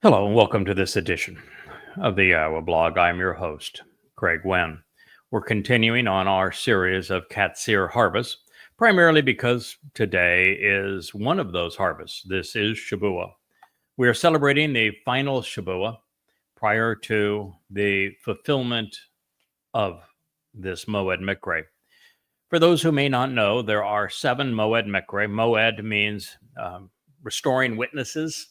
Hello, and welcome to this edition of the YAHOWAH blog. I'm your host, Craig Winn. We're continuing on our series of Qatsyr-Harvest, primarily because today is one of those harvests. This is Shabuah. We are celebrating the final Shabuah prior to the fulfillment of this Moed Mikre. For those who may not know, there are 7 Moed Mikre. Moed means restoring witnesses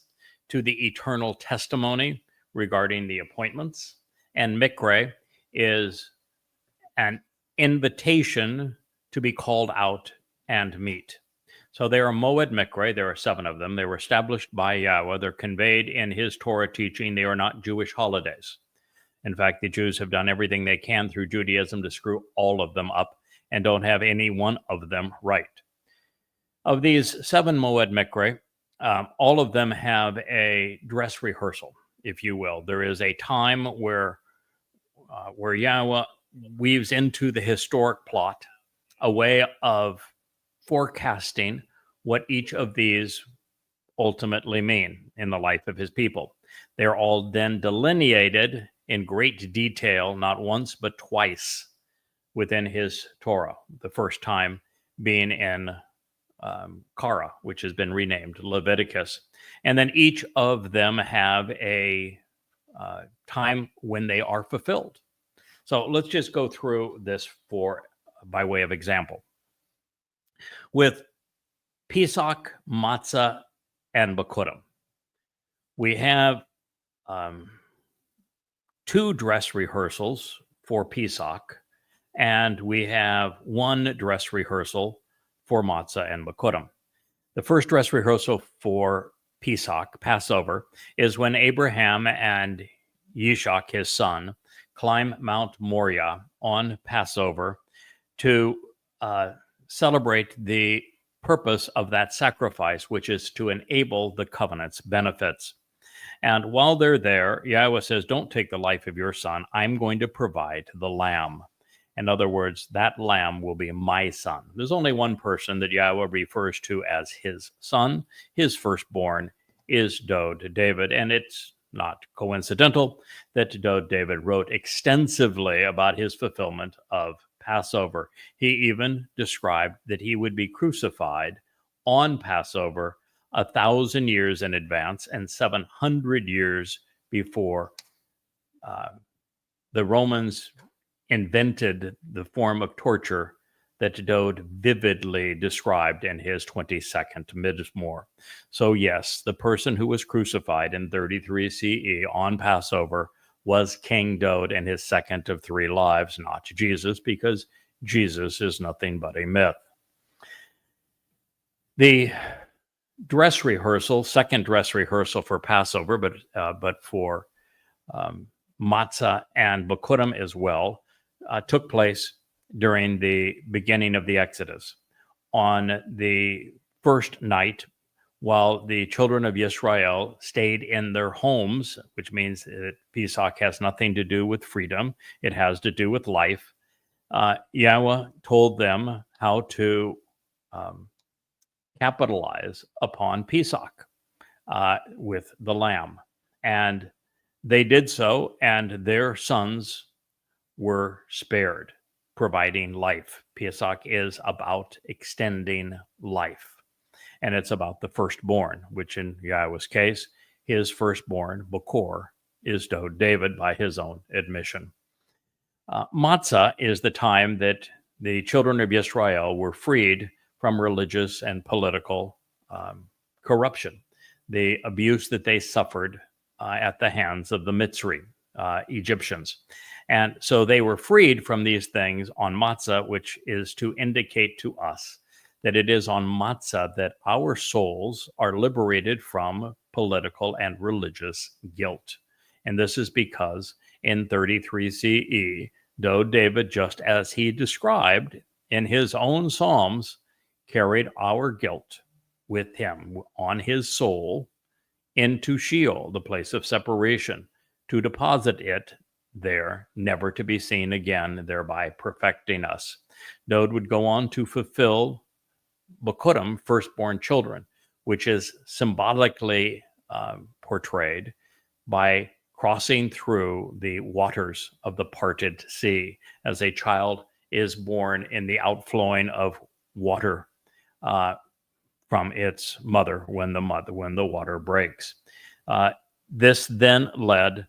to the eternal testimony regarding the appointments. And Mikre is an invitation to be called out and meet. So there are Moed Mikre. There are 7 of them. They were established by Yahweh. They're conveyed in his Torah teaching. They are not Jewish holidays. In fact, the Jews have done everything they can through Judaism to screw all of them up and don't have any one of them right. Of these 7 Moed Mikre, all of them have a dress rehearsal, if you will. There is a time where Yahweh weaves into the historic plot a way of forecasting what each of these ultimately mean in the life of his people. They're all then delineated in great detail, not once but twice within his Torah, the first time being in Kara, which has been renamed Leviticus. And then each of them have a time when they are fulfilled. So let's just go through this by way of example. With Pesach, Matzah, and Bikurim, we have 2 dress rehearsals for Pesach, and we have 1 dress rehearsal for Matzah and Bikurim. The first dress rehearsal for Pesach, Passover, is when Abraham and Yishak, his son, climb Mount Moriah on Passover to celebrate the purpose of that sacrifice, which is to enable the covenant's benefits. And while they're there, Yahweh says, don't take the life of your son. I'm going to provide the lamb. In other words, that lamb will be my son. There's only one person that Yahweh refers to as his son. His firstborn is Dod David. And it's not coincidental that Dod David wrote extensively about his fulfillment of Passover. He even described that he would be crucified on Passover 1,000 years in advance and 700 years before the Romans invented the form of torture that Dod vividly described in his 22nd Mizmor. So yes, the person who was crucified in 33 CE on Passover was King Dod in his second of 3 lives, not Jesus, because Jesus is nothing but a myth. The dress rehearsal, second dress rehearsal for Passover, but for Matzah and Bikurim as well, took place during the beginning of the Exodus. On the first night, while the children of Israel stayed in their homes, which means that Pesach has nothing to do with freedom, it has to do with life, Yahweh told them how to capitalize upon Pesach with the lamb. And they did so, and their sons were spared, providing life. Pesach is about extending life. And it's about the firstborn, which in Yahweh's case, his firstborn, Bakor, is Dod David by his own admission. Matzah is the time that the children of Israel were freed from religious and political corruption, the abuse that they suffered at the hands of the Mitzri, Egyptians. And so they were freed from these things on Matzah, which is to indicate to us that it is on Matzah that our souls are liberated from political and religious guilt. And this is because in 33 CE, Dod David, just as he described in his own Psalms, carried our guilt with him on his soul into Sheol, the place of separation, to deposit it there, never to be seen again, thereby perfecting us. Dod would go on to fulfill Bikurim, firstborn children, which is symbolically portrayed by crossing through the waters of the parted sea, as a child is born in the outflowing of water from its mother when the water breaks. This then led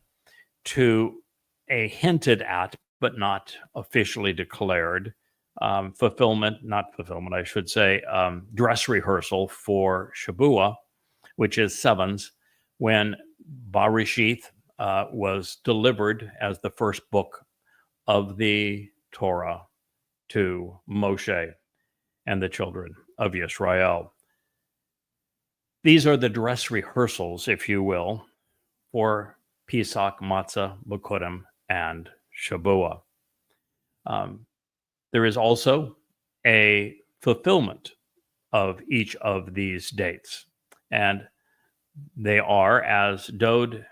to a hinted at, but not officially declared, dress rehearsal for Shabuah, which is sevens, when Bereshith was delivered as the first book of the Torah to Moshe and the children of Israel. These are the dress rehearsals, if you will, for Pesach, Matzah, Bikurim, and Shabuah. There is also a fulfillment of each of these dates, and they are, as Dode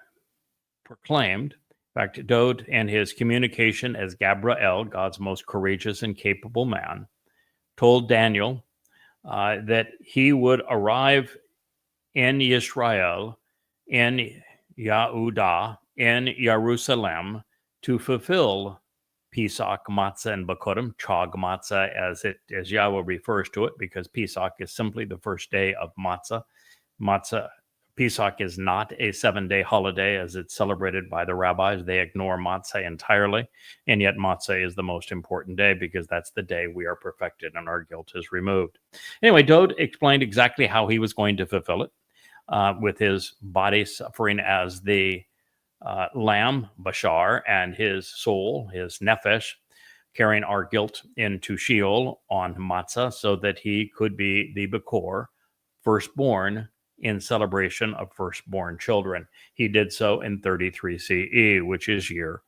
proclaimed. In fact, Dode, in his communication as Gabriel, God's most courageous and capable man, told Daniel that he would arrive in Israel, in Yehudah, in Jerusalem, to fulfill Pesach, Matzah, and Bikurim, Chag Matzah, as Yahweh refers to it, because Pesach is simply the first day of Matzah. Pesach is not a 7-day holiday as it's celebrated by the rabbis. They ignore Matzah entirely, and yet Matzah is the most important day because that's the day we are perfected and our guilt is removed. Anyway, Dode explained exactly how he was going to fulfill it, with his body suffering as the lamb, Bashar, and his soul, his nefesh, carrying our guilt into Sheol on Matzah so that he could be the Bekor, firstborn, in celebration of firstborn children. He did so in 33 CE, which is year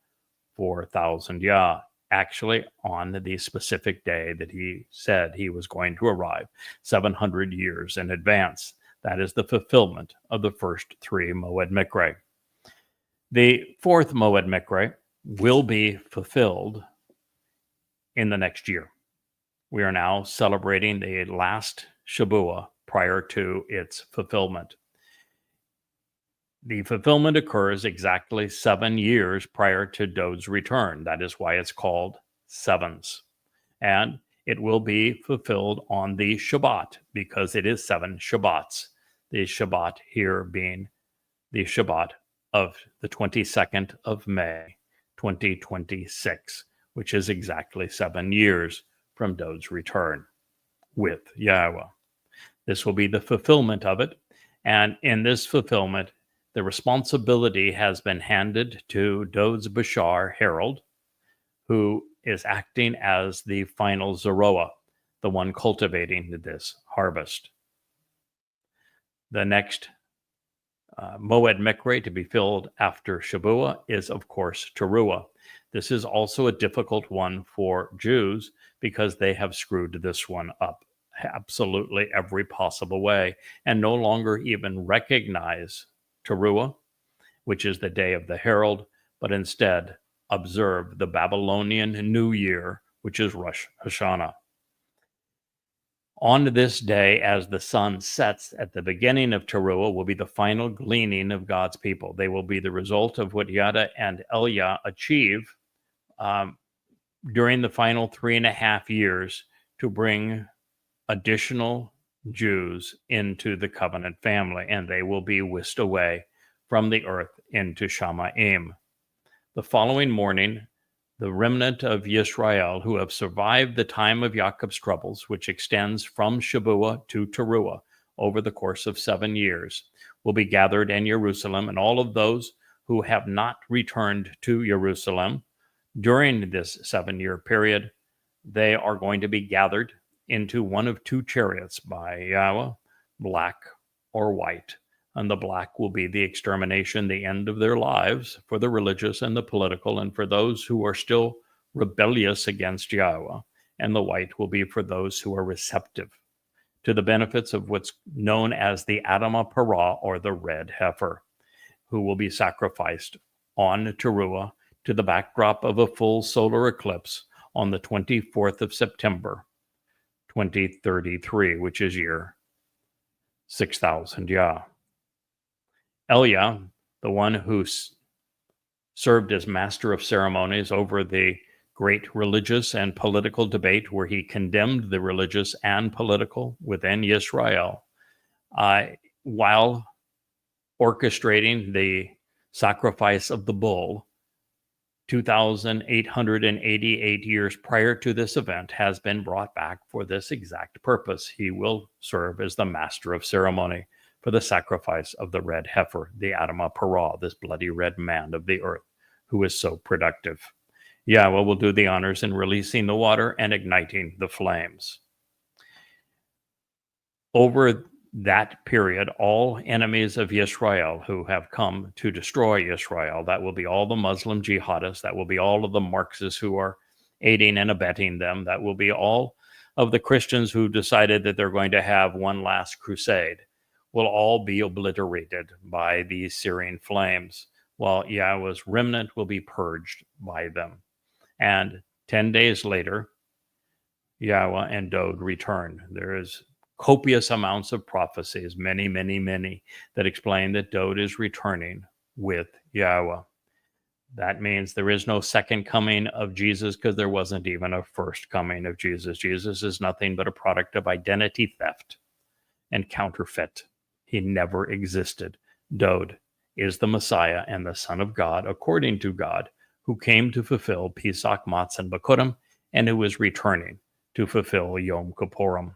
4000 Yah, actually on the specific day that he said he was going to arrive, 700 years in advance. That is the fulfillment of the first 3 Moed Mikre. The 4th Moed Mikre will be fulfilled in the next year. We are now celebrating the last Shabuah prior to its fulfillment. The fulfillment occurs exactly 7 years prior to Dode's return. That is why it's called sevens. And it will be fulfilled on the Shabbat, because it is 7 Shabbats. The Shabbat here being the Shabbat of the 22nd of May, 2026, which is exactly 7 years from Dode's return with Yahowah. This will be the fulfillment of it. And in this fulfillment, the responsibility has been handed to Dode's Bashar, Herald, who is acting as the final Zeroah, the one cultivating this harvest. The next Moed Mikre to be filled after Shabuah is, of course, Teruah. This is also a difficult one for Jews because they have screwed this one up absolutely every possible way and no longer even recognize Teruah, which is the day of the herald, but instead observe the Babylonian New Year, which is Rosh Hashanah. On this day, as the sun sets at the beginning of Teruah, will be the final gleaning of God's people. They will be the result of what Yada and Elia achieve during the final 3.5 years to bring additional Jews into the covenant family, and they will be whisked away from the earth into Shamaim. The following morning, the remnant of Yisrael who have survived the time of Yaakov's troubles, which extends from Shabuah to Teruah over the course of 7 years, will be gathered in Jerusalem, and all of those who have not returned to Jerusalem during this 7-year period, they are going to be gathered into one of 2 chariots by Yahweh, black or white. And the black will be the extermination, the end of their lives for the religious and the political, and for those who are still rebellious against Yahweh. And the white will be for those who are receptive to the benefits of what's known as the Adamah Parah, or the red heifer, who will be sacrificed on Teruah to the backdrop of a full solar eclipse on the 24th of September, 2033, which is year 6000 Yah. Elia, the one who served as master of ceremonies over the great religious and political debate where he condemned the religious and political within Israel, while orchestrating the sacrifice of the bull 2,888 years prior to this event, has been brought back for this exact purpose. He will serve as the master of ceremony for the sacrifice of the red heifer, the Adamah Parah, this bloody red man of the earth, who is so productive. Yahweh will do the honors in releasing the water and igniting the flames. Over that period, all enemies of Israel who have come to destroy Israel, that will be all the Muslim jihadists, that will be all of the Marxists who are aiding and abetting them, that will be all of the Christians who decided that they're going to have one last crusade, will all be obliterated by these searing flames, while Yahweh's remnant will be purged by them. And 10 days later, Yahweh and Dod return. There is copious amounts of prophecies, many, that explain that Dod is returning with Yahweh. That means there is no second coming of Jesus because there wasn't even a first coming of Jesus. Jesus is nothing but a product of identity theft and counterfeit. He never existed. Dod is the Messiah and the Son of God, according to God, who came to fulfill Pesach, Matzah, and Bikurim, and who is returning to fulfill Yom Kippurim.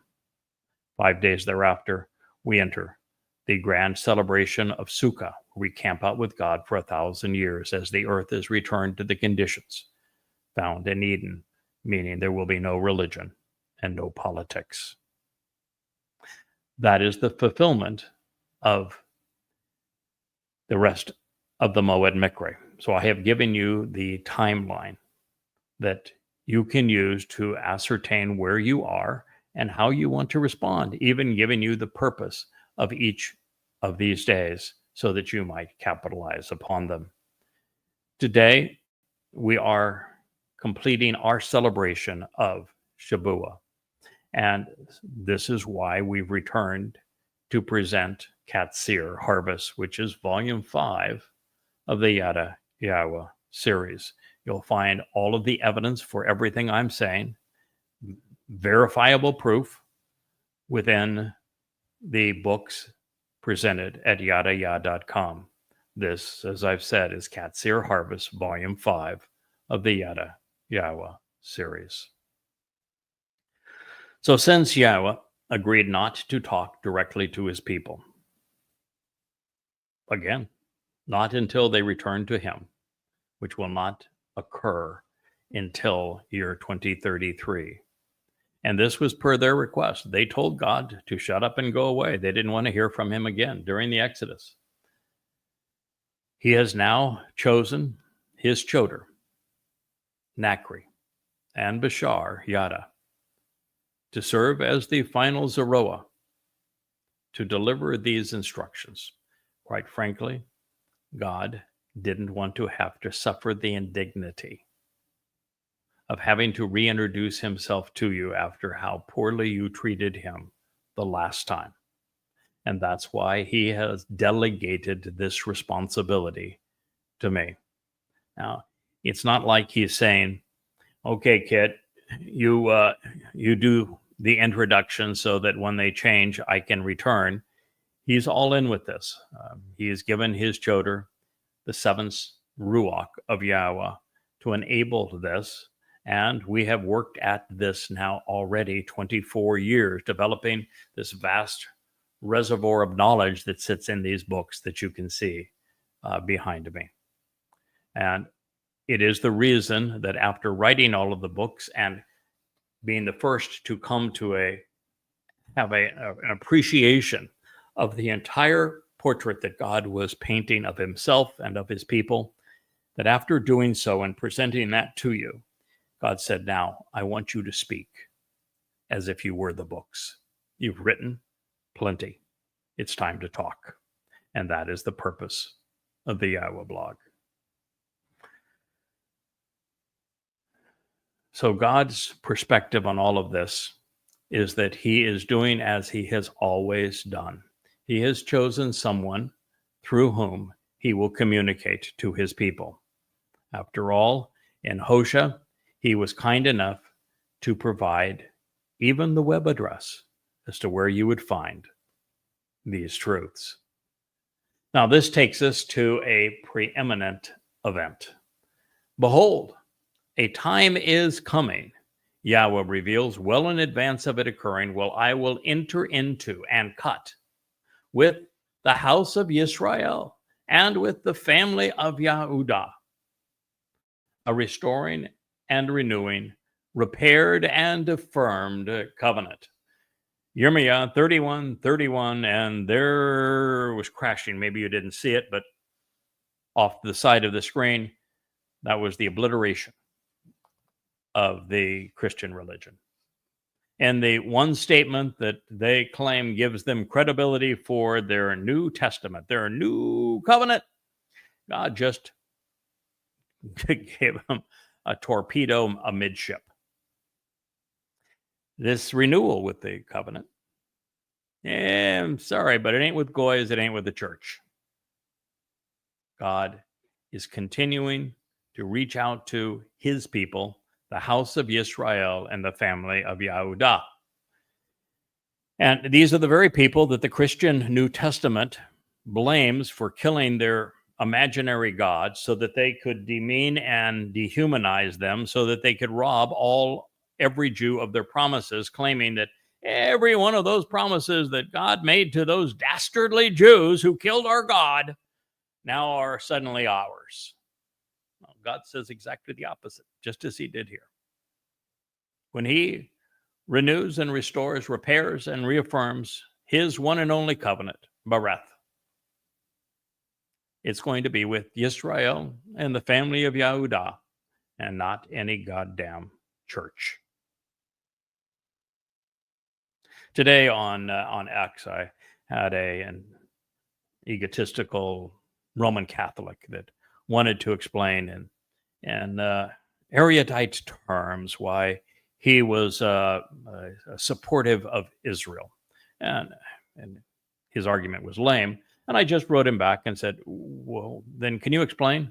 5 days thereafter, we enter the grand celebration of Sukkah. We camp out with God for 1,000 years as the earth is returned to the conditions found in Eden, meaning there will be no religion and no politics. That is the fulfillment of the rest of the Moed Mikre. So I have given you the timeline that you can use to ascertain where you are and how you want to respond, even giving you the purpose of each of these days so that you might capitalize upon them. Today, we are completing our celebration of Shabuah. And this is why we've returned to present Qatsyr-Harvest, which is volume 5 of the Yada Yahowah series. You'll find all of the evidence for everything I'm saying, verifiable proof within the books presented at YAHOWAH.com. This, as I've said, is Qatsyr-Harvest, Volume 5 of the Yada Yahowah series. So since Yahweh agreed not to talk directly to his people, again, not until they return to him, which will not occur until year 2033. And this was per their request. They told God to shut up and go away. They didn't want to hear from him again during the Exodus. He has now chosen his choder, Nachri, and Bashar, Yada, to serve as the final Zeroah, to deliver these instructions. Quite frankly, God didn't want to have to suffer the indignity of having to reintroduce himself to you after how poorly you treated him the last time. And that's why he has delegated this responsibility to me. Now, it's not like he's saying, okay, kid, you do the introduction so that when they change, I can return. He's all in with this. He has given his choder the seventh Ruach of Yahweh to enable this. And we have worked at this now already 24 years, developing this vast reservoir of knowledge that sits in these books that you can see behind me. And it is the reason that after writing all of the books and being the first to come to have an appreciation of the entire portrait that God was painting of himself and of his people, that after doing so and presenting that to you, God said, now I want you to speak as if you were the books. You've written plenty. It's time to talk. And that is the purpose of the Yahowah blog. So God's perspective on all of this is that he is doing as he has always done. He has chosen someone through whom he he will communicate to his people. After all, in Hosea, he was kind enough to provide even the web address as to where you would find these truths. Now, this takes us to a preeminent event. Behold, a time is coming, Yahweh reveals, well in advance of it occurring, well, I will enter into and cut with the house of Israel and with the family of Yehudah, a restoring and renewing, repaired and affirmed covenant. Yirmiah 31:31, and there was crashing. Maybe you didn't see it, but off the side of the screen, that was the obliteration of the Christian religion. And the one statement that they claim gives them credibility for their New Testament, their new covenant, God just gave them a torpedo amidship. This renewal with the covenant, I'm sorry, but it ain't with goys, it ain't with the church. God is continuing to reach out to his people, the house of Israel and the family of Yehudah. And these are the very people that the Christian New Testament blames for killing their imaginary gods so that they could demean and dehumanize them, so that they could rob every Jew of their promises, claiming that every one of those promises that God made to those dastardly Jews who killed our God now are suddenly ours. Well, God says exactly the opposite, just as he did here. When he renews and restores, repairs and reaffirms his one and only covenant, Bereth, it's going to be with Israel and the family of Yehudah, and not any goddamn church. Today on X, I had an egotistical Roman Catholic that wanted to explain in erudite terms why he was supportive of Israel, and his argument was lame. And I just wrote him back and said, well, then can you explain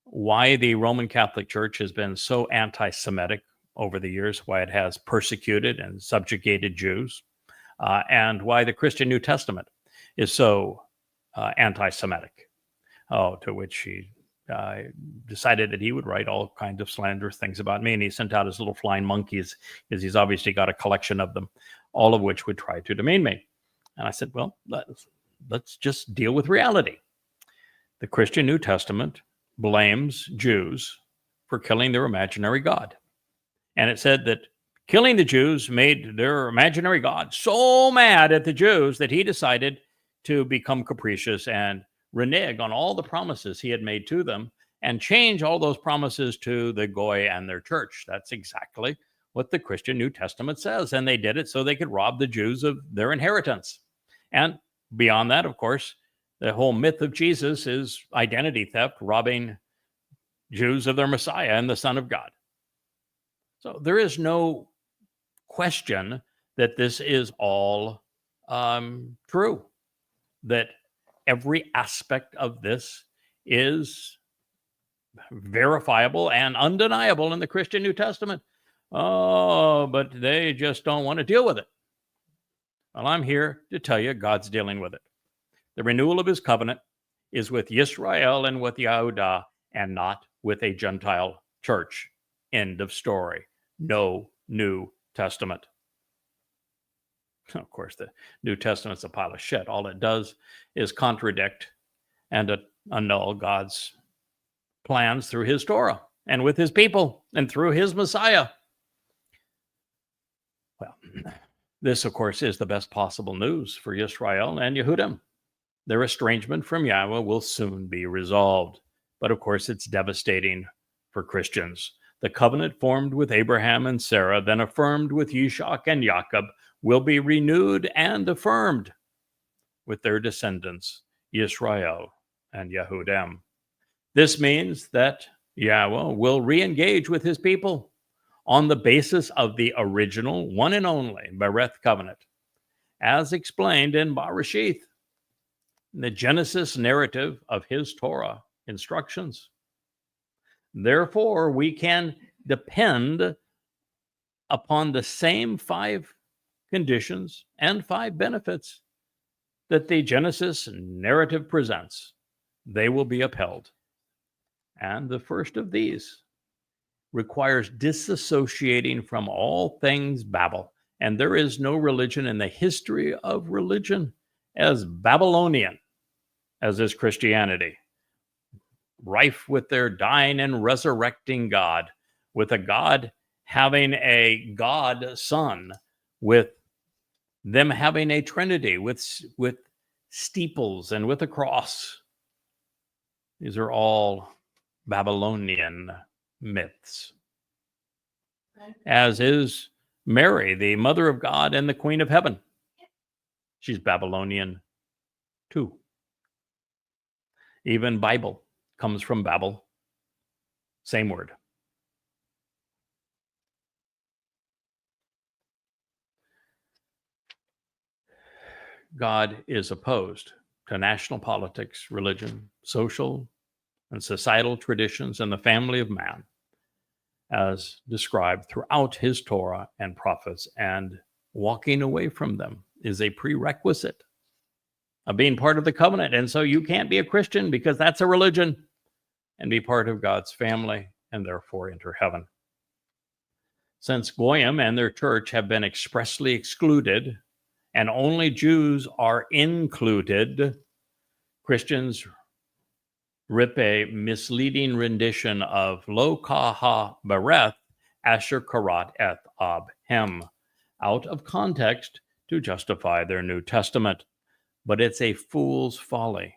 why the Roman Catholic Church has been so anti-Semitic over the years, why it has persecuted and subjugated Jews, and why the Christian New Testament is so anti-Semitic? To which he decided that he would write all kinds of slanderous things about me, and he sent out his little flying monkeys, because he's obviously got a collection of them, all of which would try to demean me. And I said, well, let's just deal with reality. The Christian New Testament blames Jews for killing their imaginary God. And it said that killing the Jews made their imaginary God so mad at the Jews that he decided to become capricious and renege on all the promises he had made to them and change all those promises to the Goy and their church. That's exactly what the Christian New Testament says. And they did it so they could rob the Jews of their inheritance. And beyond that, of course, the whole myth of Jesus is identity theft, robbing Jews of their Messiah and the Son of God. So there is no question that this is all true, that every aspect of this is verifiable and undeniable in the Christian New Testament. Oh, but they just don't want to deal with it. Well, I'm here to tell you God's dealing with it. The renewal of his covenant is with Israel and with Yehudah, and not with a Gentile church. End of story. No New Testament. Of course, the New Testament's a pile of shit. All it does is contradict and annul God's plans through his Torah and with his people and through his Messiah. Well, this, of course, is the best possible news for Israel and Yehudim. Their estrangement from Yahweh will soon be resolved. But, of course, it's devastating for Christians. The covenant formed with Abraham and Sarah, then affirmed with Yishak and Jacob, will be renewed and affirmed with their descendants, Israel and Yehudim. This means that Yahweh will re-engage with his people on the basis of the original, one and only Bereth covenant, as explained in Bereshith. the Genesis narrative of his Torah instructions. Therefore, we can depend upon the same 5 conditions and 5 benefits that the Genesis narrative presents. They will be upheld. And the first of these requires disassociating from all things Babel. And there is no religion in the history of religion as Babylonian as is Christianity, rife with their dying and resurrecting God, with a God having a God Son, with them having a Trinity, with steeples and with a cross. These are all Babylonian myths. As is Mary, the Mother of God and the Queen of Heaven. She's Babylonian too. Even Bible comes from Babel. Same word. God is opposed to national politics, religion, social and societal traditions, and the family of man, as described throughout his Torah and prophets, and walking away from them is a prerequisite of being part of the covenant. And so you can't be a Christian because that's a religion and be part of God's family and therefore enter heaven. Since Goyim and their church have been expressly excluded and only Jews are included, Christians rip a misleading rendition of Lo Kaha Bereth Asher Karat Eth Ab Hem out of context to justify their New Testament. But it's a fool's folly.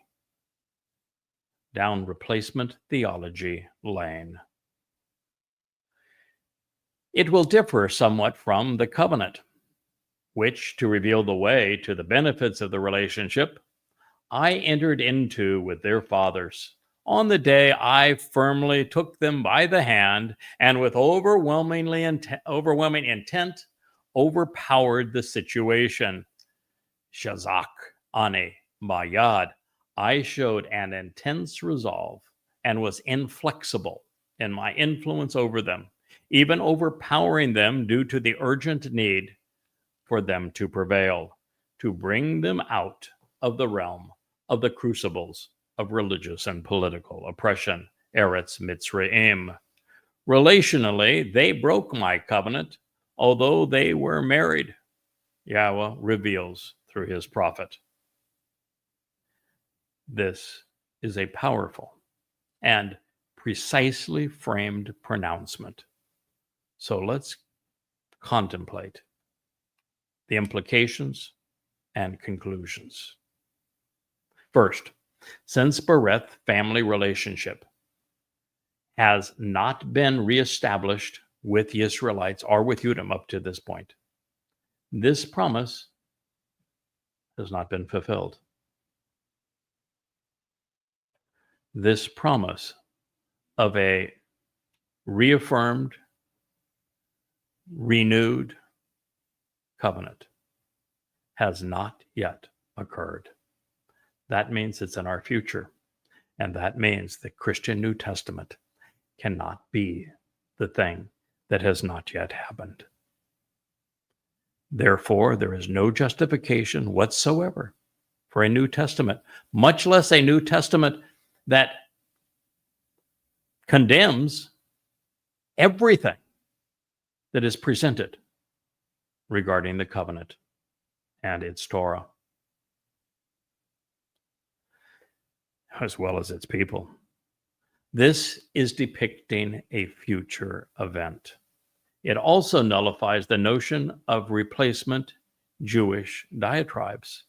Down replacement theology lane. It will differ somewhat from the covenant, which, to reveal the way to the benefits of the relationship, I entered into with their fathers on the day I firmly took them by the hand and with overwhelming intent overpowered the situation. Shazak Ane Bayad. I showed an intense resolve and was inflexible in my influence over them, even overpowering them due to the urgent need for them to prevail, to bring them out of the realm of the crucibles of religious and political oppression, Eretz Mitzrayim. Relationally, they broke my covenant, although they were married, Yahweh reveals through his prophet. This is a powerful and precisely framed pronouncement. So let's contemplate the implications and conclusions. First, since Bereth family relationship has not been reestablished with the Israelites or with Edom up to this point, this promise has not been fulfilled. This promise of a reaffirmed, renewed covenant has not yet occurred. That means it's in our future. And that means the Christian New Testament cannot be the thing that has not yet happened. Therefore, there is no justification whatsoever for a New Testament, much less a New Testament that condemns everything that is presented regarding the covenant and its Torah, as well as its people. This is depicting a future event. It also nullifies the notion of replacement Jewish diatribes.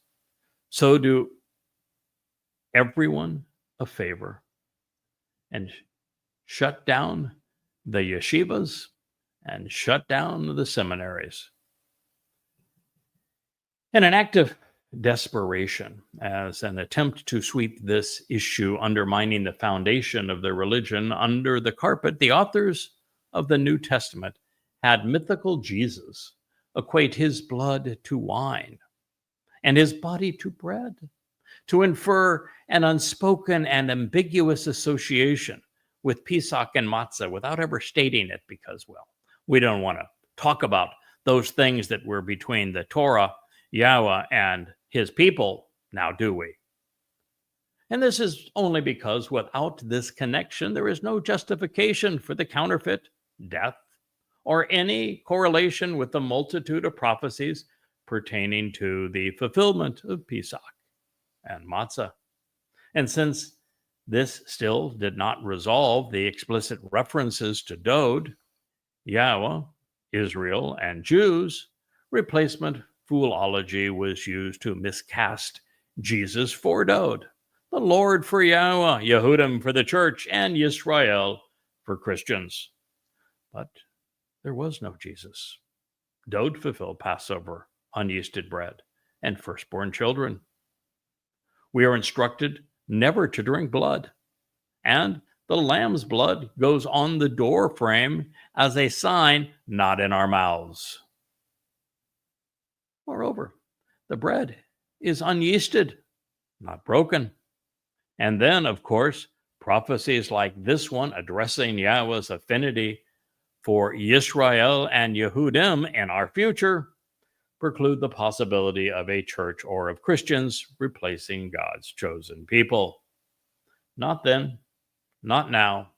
So do everyone a favor and shut down the yeshivas and shut down the seminaries. In an act of desperation, as an attempt to sweep this issue undermining the foundation of their religion under the carpet, the authors of the New Testament had mythical Jesus equate his blood to wine and his body to bread, to infer an unspoken and ambiguous association with Pesach and matzah without ever stating it, because, well, we don't want to talk about those things that were between the Torah, Yahweh, and his people, now do we? And this is only because without this connection, there is no justification for the counterfeit, death, or any correlation with the multitude of prophecies pertaining to the fulfillment of Pesach and matzah. And since this still did not resolve the explicit references to Dode, Yahweh, Israel, and Jews, replacement foolology was used to miscast Jesus for Dode, the Lord for Yahweh, Yehudim for the church, and Yisrael for Christians. But there was no Jesus. Dode fulfilled Passover, unyeasted bread, and firstborn children. We are instructed never to drink blood, and the lamb's blood goes on the door frame as a sign, not in our mouths. Moreover, the bread is unyeasted, not broken. And then, of course, prophecies like this one addressing Yahweh's affinity for Yisrael and Yehudim in our future preclude the possibility of a church or of Christians replacing God's chosen people. Not then, not now,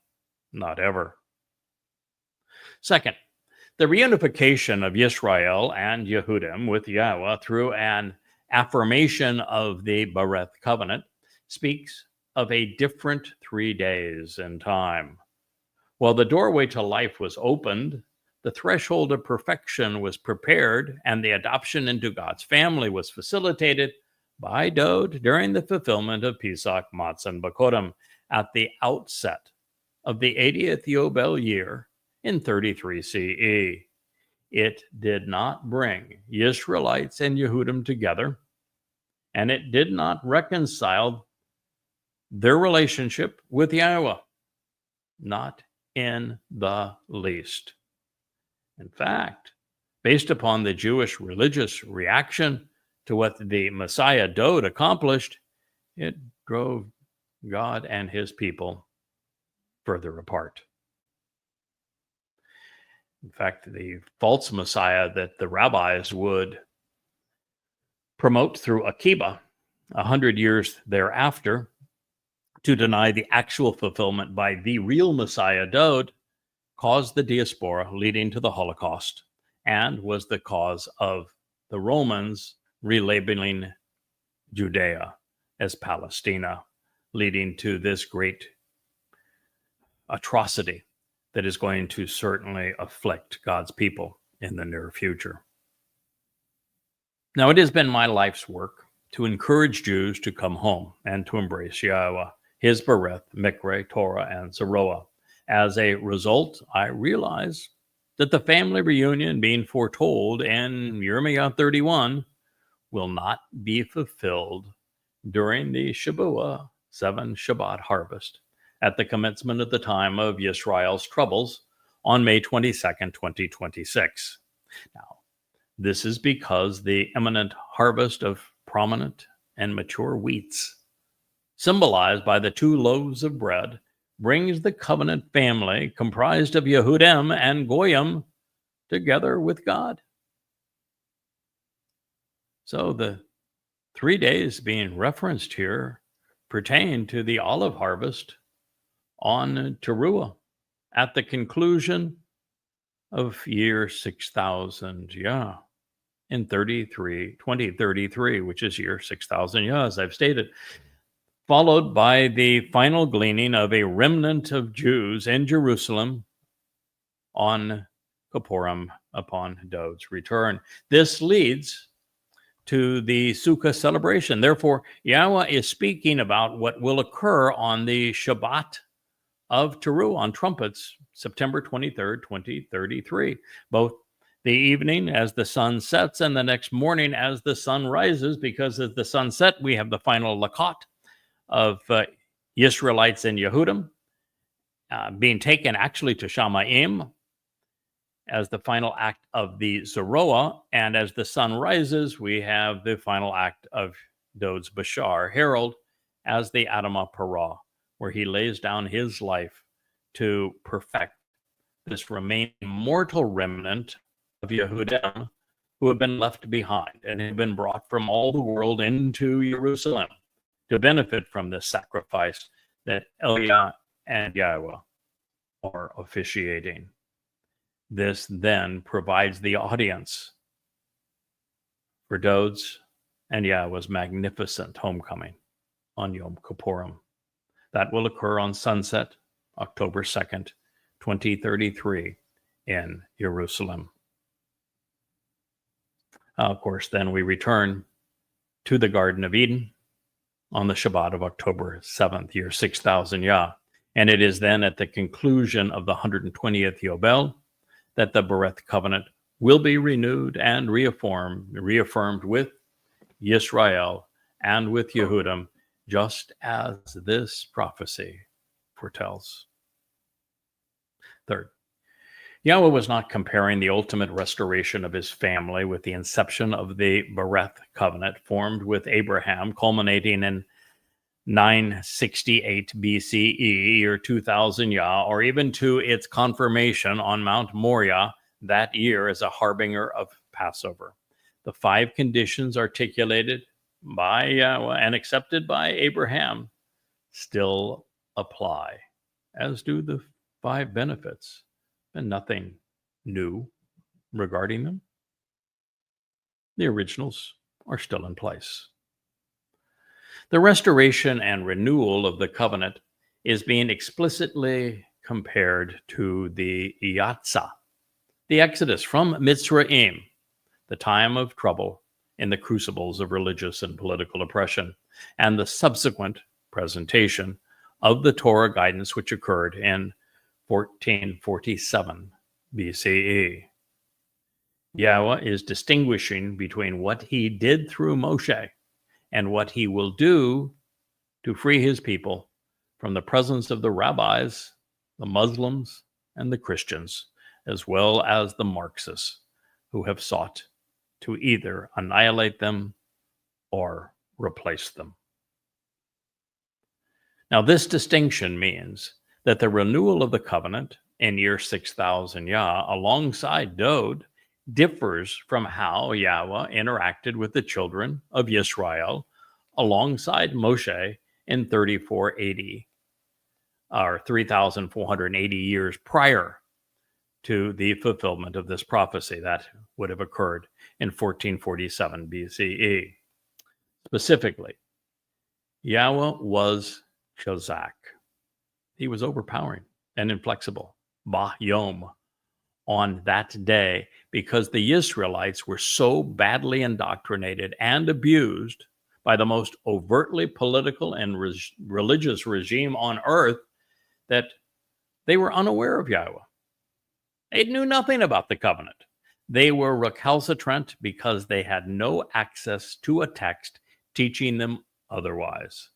not ever. Second, the reunification of Yisrael and Yehudim with Yahweh through an affirmation of the Bereth covenant speaks of a different 3 days in time. While the doorway to life was opened, the threshold of perfection was prepared, and the adoption into God's family was facilitated by Dode during the fulfillment of Pesach, Matzah, and Bakodim at the outset of the 80th Yobel year in 33 CE. It did not bring Israelites and Yehudim together, and it did not reconcile their relationship with Yahweh, not in the least. In fact, based upon the Jewish religious reaction to what the Messiah Dode accomplished, it drove God and his people further apart. In fact, the false Messiah that the rabbis would promote through Akiba 100 years thereafter to deny the actual fulfillment by the real Messiah Dode caused the diaspora, leading to the Holocaust, and was the cause of the Romans relabeling Judea as Palestina, leading to this great atrocity that is going to certainly afflict God's people in the near future. Now, it has been my life's work to encourage Jews to come home and to embrace Yahweh, his Bereth, Mikre, Torah, and Zeroah. As a result, I realize that the family reunion being foretold in Yirmiyah 31 will not be fulfilled during the Shabuah 7 Shabat harvest at the commencement of the time of Yisrael's troubles on May 22nd, 2026. Now, this is because the imminent harvest of prominent and mature wheats, symbolized by the 2 loaves of bread, brings the covenant family comprised of Yehudim and Goyim together with God. So the 3 days being referenced here pertain to the olive harvest on Towrah at the conclusion of year 6000 in 2033, which is year 6000 as I've stated, followed by the final gleaning of a remnant of Jews in Jerusalem on Kippurim upon Dode's return. This leads to the Sukkah celebration. Therefore, Yahweh is speaking about what will occur on the Shabat of Towrah on trumpets, September 23rd, 2033, both the evening as the sun sets and the next morning as the sun rises, because at the sunset we have the final Lakot of Israelites and Yehudim being taken actually to Shamayim as the final act of the Zeroah, and as the sun rises, we have the final act of Dod's Bashar, herald as the Adamah Parah, where he lays down his life to perfect this remaining mortal remnant of Yehudim who have been left behind and have been brought from all the world into Jerusalem to benefit from this sacrifice that Eliah and Yahowah are officiating. This then provides the audience for Dod's and Yahowah's magnificent homecoming on Yom Kippurim. That will occur on sunset, October 2nd, 2033, in Jerusalem. Of course, then we return to the Garden of Eden on the Shabat of October 7th, year 6000 Yah. And it is then at the conclusion of the 120th Yobel that the Bereth covenant will be renewed and reaffirmed with Yisrael and with Yehudim, just as this prophecy foretells. Third, Yahweh was not comparing the ultimate restoration of his family with the inception of the Bereth covenant formed with Abraham, culminating in 968 BCE, or 2000 Yah, or even to its confirmation on Mount Moriah that year as a harbinger of Passover. The 5 conditions articulated by Yahweh and accepted by Abraham still apply, as do the 5 benefits, and nothing new regarding them. The originals are still in place. The restoration and renewal of the covenant is being explicitly compared to the Yatzah, the exodus from Mitzrayim, the time of trouble in the crucibles of religious and political oppression, and the subsequent presentation of the Torah guidance which occurred in 1447 BCE. Yahweh is distinguishing between what he did through Moshe and what he will do to free his people from the presence of the rabbis, the Muslims, and the Christians, as well as the Marxists, who have sought to either annihilate them or replace them. Now, this distinction means that the renewal of the covenant in year 6000 Yah alongside Dod differs from how Yahweh interacted with the children of Yisrael alongside Moshe in 3480, or 3,480 years prior to the fulfillment of this prophecy that would have occurred in 1447 BCE. Specifically, Yahweh was Chazak. He was overpowering and inflexible, Ba-Yom, on that day, because the Israelites were so badly indoctrinated and abused by the most overtly political and religious regime on earth that they were unaware of Yahweh. They knew nothing about the covenant. They were recalcitrant because they had no access to a text teaching them otherwise.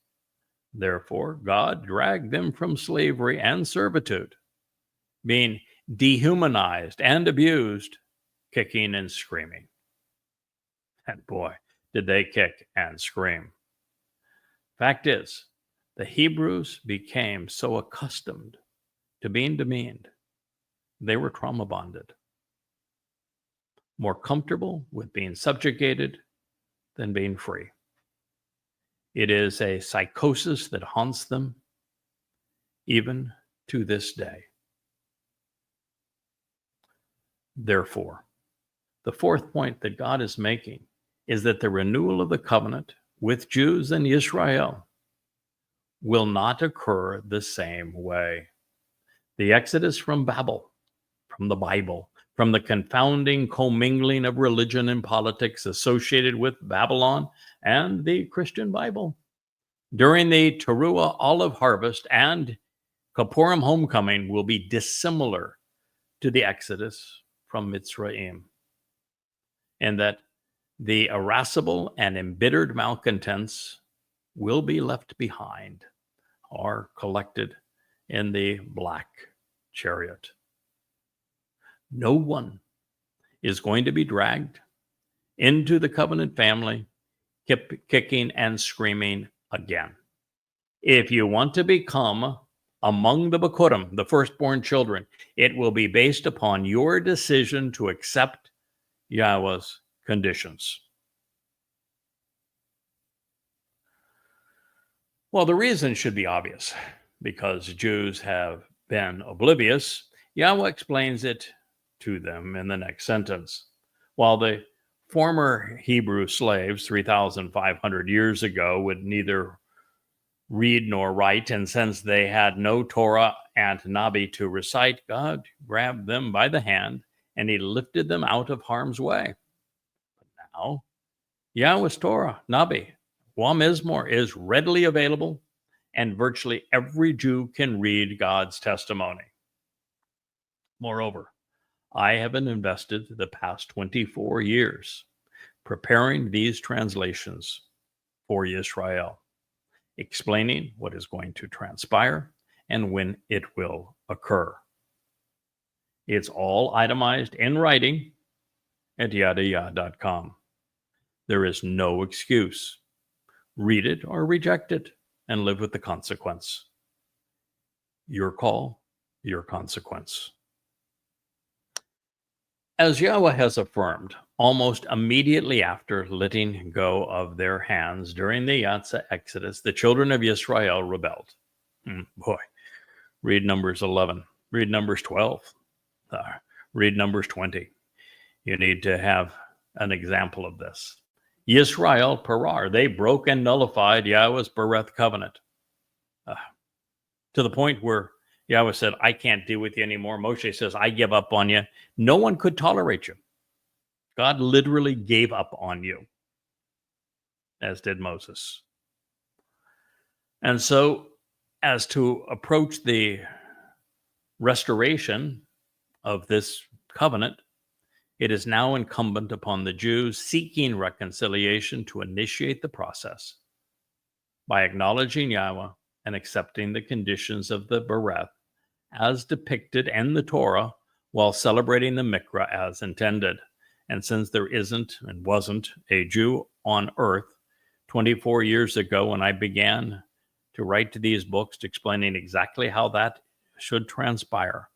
Therefore, God dragged them from slavery and servitude, being dehumanized and abused, kicking and screaming. And boy, did they kick and scream. Fact is, the Hebrews became so accustomed to being demeaned, they were trauma bonded, more comfortable with being subjugated than being free. It is a psychosis that haunts them even to this day. Therefore, the fourth point that God is making is that the renewal of the covenant with Jews and Israel will not occur the same way. The exodus from Babel, from the Bible, from the confounding commingling of religion and politics associated with Babylon and the Christian Bible, during the Towrah olive harvest and Kippurim homecoming will be dissimilar to the exodus from Mitzrayim, and that the irascible and embittered malcontents will be left behind or collected in the black chariot. No one is going to be dragged into the covenant family, kicking and screaming again. If you want to become among the Bikurim, the firstborn children, it will be based upon your decision to accept Yahweh's conditions. Well, the reason should be obvious. Because Jews have been oblivious, Yahweh explains it to them in the next sentence. While the former Hebrew slaves 3,500 years ago would neither read nor write, and since they had no Torah and Nabi to recite, God grabbed them by the hand and he lifted them out of harm's way. But now, Yahweh's Torah, Nabi, YAHOWAH Mizmor, is readily available, and virtually every Jew can read God's testimony. Moreover, I have been invested the past 24 years preparing these translations for Israel, explaining what is going to transpire and when it will occur. It's all itemized in writing at YADAYAH.com. There is no excuse. Read it or reject it and live with the consequence. Your call, your consequence. As Yahweh has affirmed, almost immediately after letting go of their hands during the Yatsa Exodus, the children of Israel rebelled. Read Numbers 11. Read Numbers 12. Read Numbers 20. You need to have an example of this. Yisrael Parar, they broke and nullified Yahweh's Bereth covenant. To the point where Yahweh said, I can't deal with you anymore. Moshe says, I give up on you. No one could tolerate you. God literally gave up on you, as did Moses. And so, as to approach the restoration of this covenant, it is now incumbent upon the Jews seeking reconciliation to initiate the process by acknowledging Yahweh and accepting the conditions of the Bereth as depicted in the Torah while celebrating the Mikra as intended. And since there isn't and wasn't a Jew on earth 24 years ago when I began to write these books explaining exactly how that should transpire,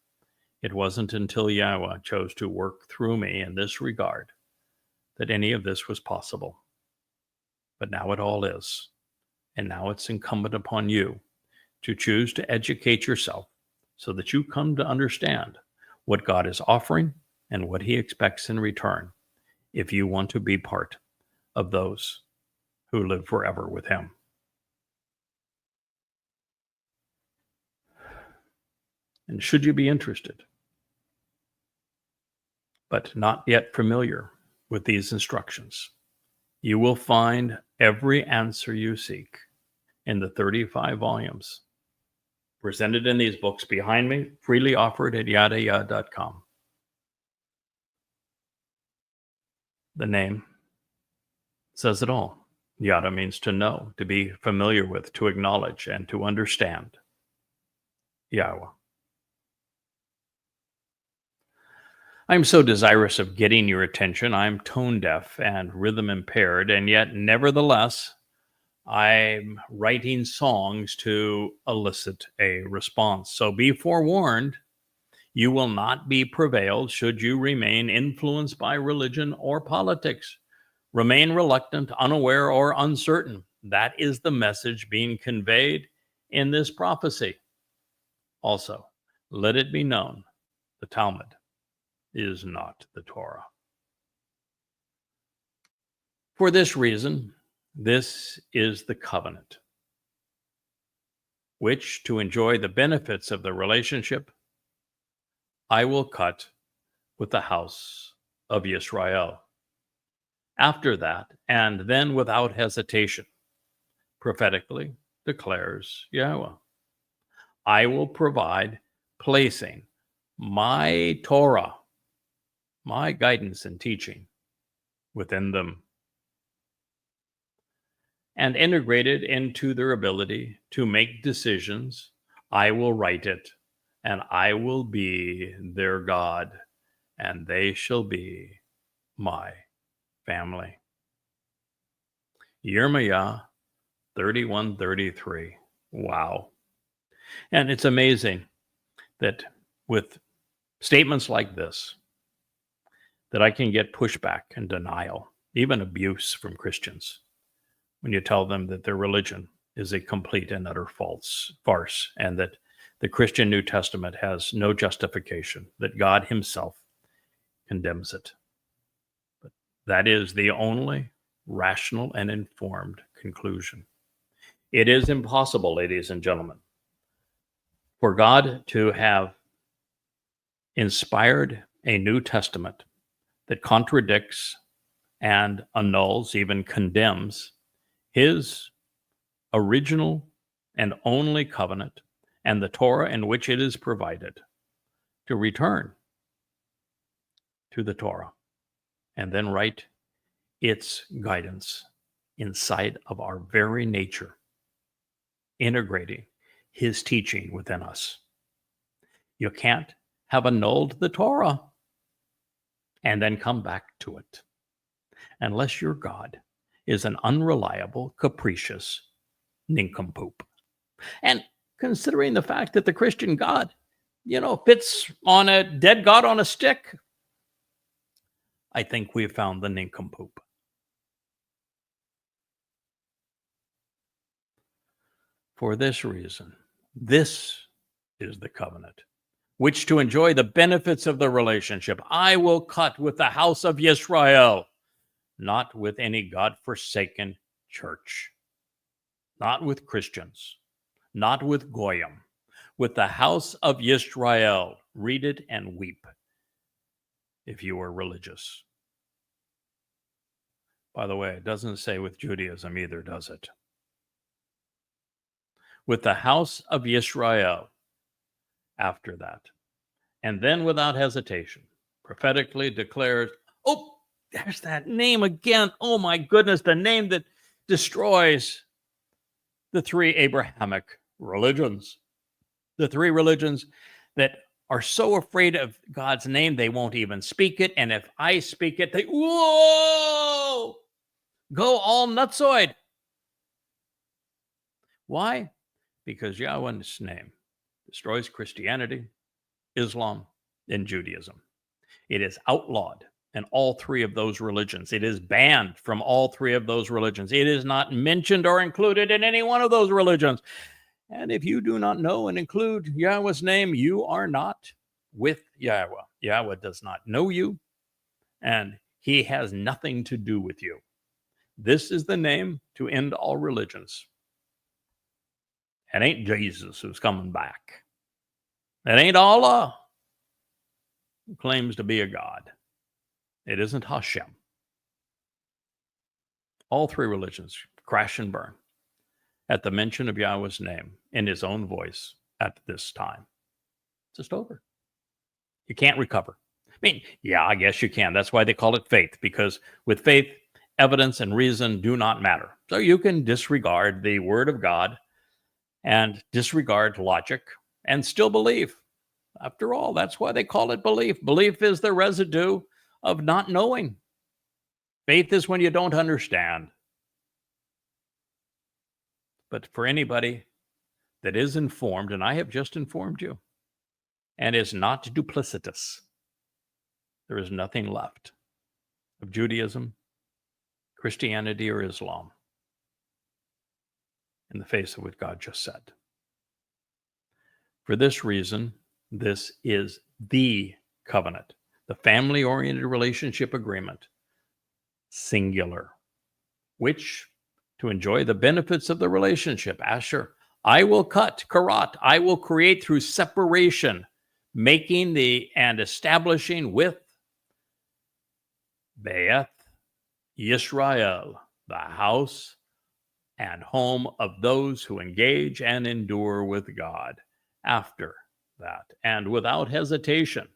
it wasn't until Yahweh chose to work through me in this regard that any of this was possible. But now it all is. And now it's incumbent upon you to choose to educate yourself so that you come to understand what God is offering and what he expects in return if you want to be part of those who live forever with him. And should you be interested, but not yet familiar with these instructions, you will find every answer you seek in the 35 volumes presented in these books behind me, freely offered at YADAYAH.com. The name says it all. Yada means to know, to be familiar with, to acknowledge, and to understand. Yahweh. I'm so desirous of getting your attention. I'm tone deaf and rhythm impaired, and yet nevertheless, I'm writing songs to elicit a response. So be forewarned, you will not be prevailed should you remain influenced by religion or politics. Remain reluctant, unaware, or uncertain. That is the message being conveyed in this prophecy. Also, let it be known, the Talmud is not the Torah. For this reason, this is the covenant, which, to enjoy the benefits of the relationship, I will cut with the house of Yisrael. After that, and then without hesitation, prophetically declares Yahweh, I will provide placing my Torah, my guidance and teaching within them, and integrated into their ability to make decisions. I will write it, and I will be their God, and they shall be my family. Yirmiah 31:33. Wow. And it's amazing that with statements like this, that I can get pushback and denial, even abuse from Christians, when you tell them that their religion is a complete and utter farce, and that the Christian New Testament has no justification, that God himself condemns it. But that is the only rational and informed conclusion. It is impossible, ladies and gentlemen, for God to have inspired a New Testament that contradicts and annuls, even condemns, his original and only covenant and the Torah in which it is provided, to return to the Torah and then write its guidance inside of our very nature, integrating his teaching within us. You can't have annulled the Torah and then come back to it, unless your God is an unreliable, capricious nincompoop. And considering the fact that the Christian God, fits on a dead God on a stick, I think we've found the nincompoop. For this reason, this is the covenant, which to enjoy the benefits of the relationship, I will cut with the house of Israel, not with any God-forsaken church, not with Christians, not with Goyim, with the house of Israel. Read it and weep if you are religious. By the way, it doesn't say with Judaism either, does it? With the house of Israel after that. And then without hesitation, prophetically declares, oh, there's that name again. Oh my goodness, the name that destroys the three Abrahamic religions. The three religions that are so afraid of God's name, they won't even speak it. And if I speak it, they, whoa, go all nutsoid. Why? Because Yahweh's name destroys Christianity, Islam, and Judaism. It is outlawed in all three of those religions. It is banned from all three of those religions. It is not mentioned or included in any one of those religions. And if you do not know and include Yahweh's name, you are not with Yahweh. Yahweh does not know you, and he has nothing to do with you. This is the name to end all religions. It ain't Jesus who's coming back. It ain't Allah who claims to be a God. It isn't Hashem. All three religions crash and burn at the mention of Yahweh's name in his own voice at this time. It's just over. You can't recover. I mean, yeah, I guess you can. That's why they call it faith, because with faith, evidence and reason do not matter. So you can disregard the word of God and disregard logic and still believe. After all, that's why they call it belief. Belief is the residue of not knowing. Faith is when you don't understand. But for anybody that is informed, and I have just informed you, and is not duplicitous, there is nothing left of Judaism, Christianity, or Islam in the face of what God just said. For this reason, this is the covenant, the family-oriented relationship agreement, singular, which, to enjoy the benefits of the relationship, Asher, I will cut, karat, I will create through separation, making and establishing with Be'eth Yisrael, the house and home of those who engage and endure with God after that, and without hesitation,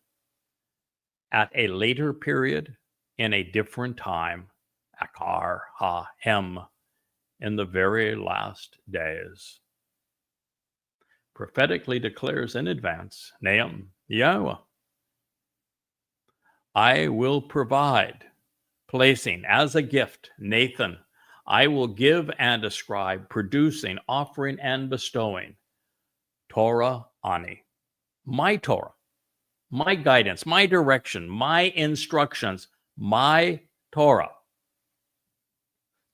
at a later period, in a different time, Akar ha-hem, in the very last days, prophetically declares in advance, Nahum, Yahweh, I will provide, placing as a gift, Nathan, I will give and ascribe, producing, offering, and bestowing Torah ani, my Torah, my guidance, my direction, my instructions, my Torah,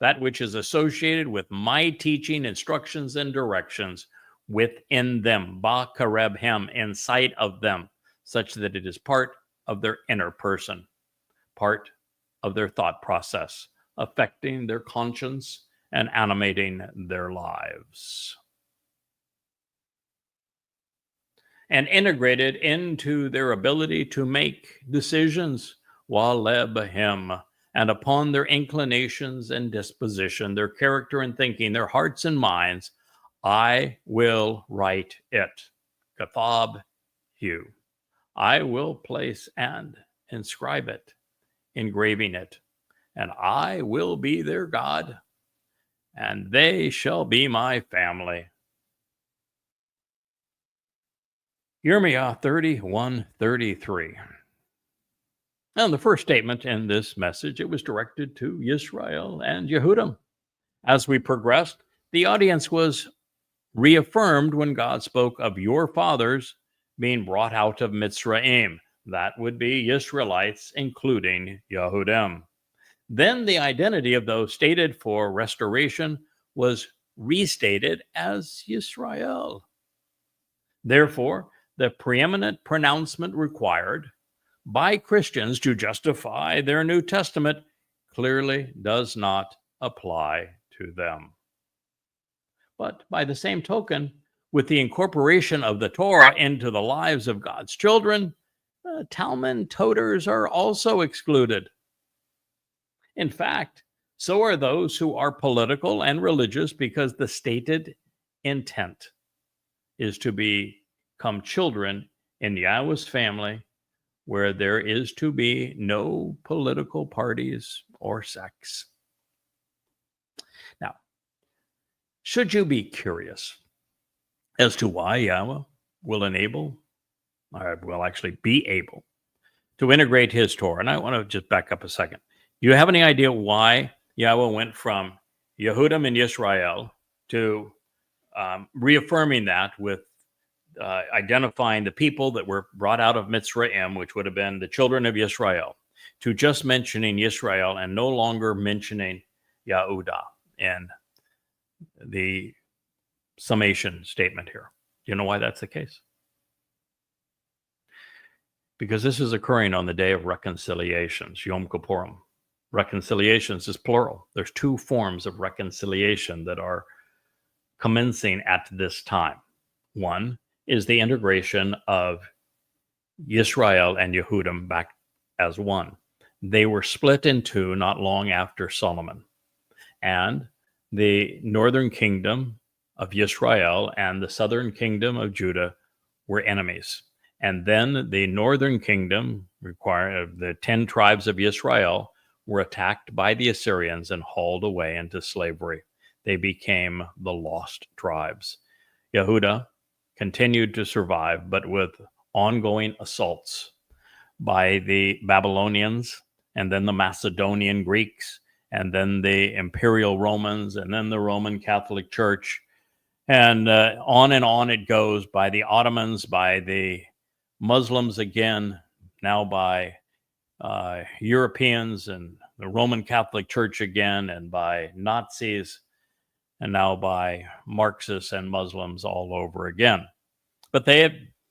that which is associated with my teaching, instructions, and directions within them, ba kareb hem, inside of them, such that it is part of their inner person, part of their thought process, affecting their conscience and animating their lives, and integrated into their ability to make decisions, waleb him, and upon their inclinations and disposition, their character and thinking, their hearts and minds, I will write it. Kathab hu. I will place and inscribe it, engraving it, and I will be their God, and they shall be my family. Yirmiyah 31:33. Now, the first statement in this message, it was directed to Israel and Yehudim. As we progressed, the audience was reaffirmed when God spoke of your fathers being brought out of Mitzrayim. That would be Israelites, including Yehudim. Then the identity of those stated for restoration was restated as Yisrael. Therefore, the preeminent pronouncement required by Christians to justify their New Testament clearly does not apply to them. But by the same token, with the incorporation of the Torah into the lives of God's children, Talmud toters are also excluded. In fact, so are those who are political and religious, because the stated intent is to become children in Yahweh's family, where there is to be no political parties or sects. Now, should you be curious as to why Yahweh will be able to integrate his Torah, and I want to just back up a second. Do you have any idea why Yahweh went from Yehudim and Yisrael to reaffirming that with identifying the people that were brought out of Mitzrayim, which would have been the children of Yisrael, to just mentioning Yisrael and no longer mentioning Yahudah in the summation statement here? Do you know why that's the case? Because this is occurring on the day of reconciliations, Yom Kippurim. Reconciliations is plural. There's two forms of reconciliation that are commencing at this time. One is the integration of Yisrael and Yehudim back as one. They were split in two not long after Solomon. And the northern kingdom of Yisrael and the southern kingdom of Judah were enemies. And then the northern kingdom, the 10 tribes of Yisrael, were attacked by the Assyrians and hauled away into slavery. They became the lost tribes. Yehudah continued to survive, but with ongoing assaults by the Babylonians, and then the Macedonian Greeks, and then the Imperial Romans, and then the Roman Catholic Church. And on it goes, by the Ottomans, by the Muslims again, now by Europeans and the Roman Catholic Church again, and by Nazis, and now by Marxists and Muslims all over again. But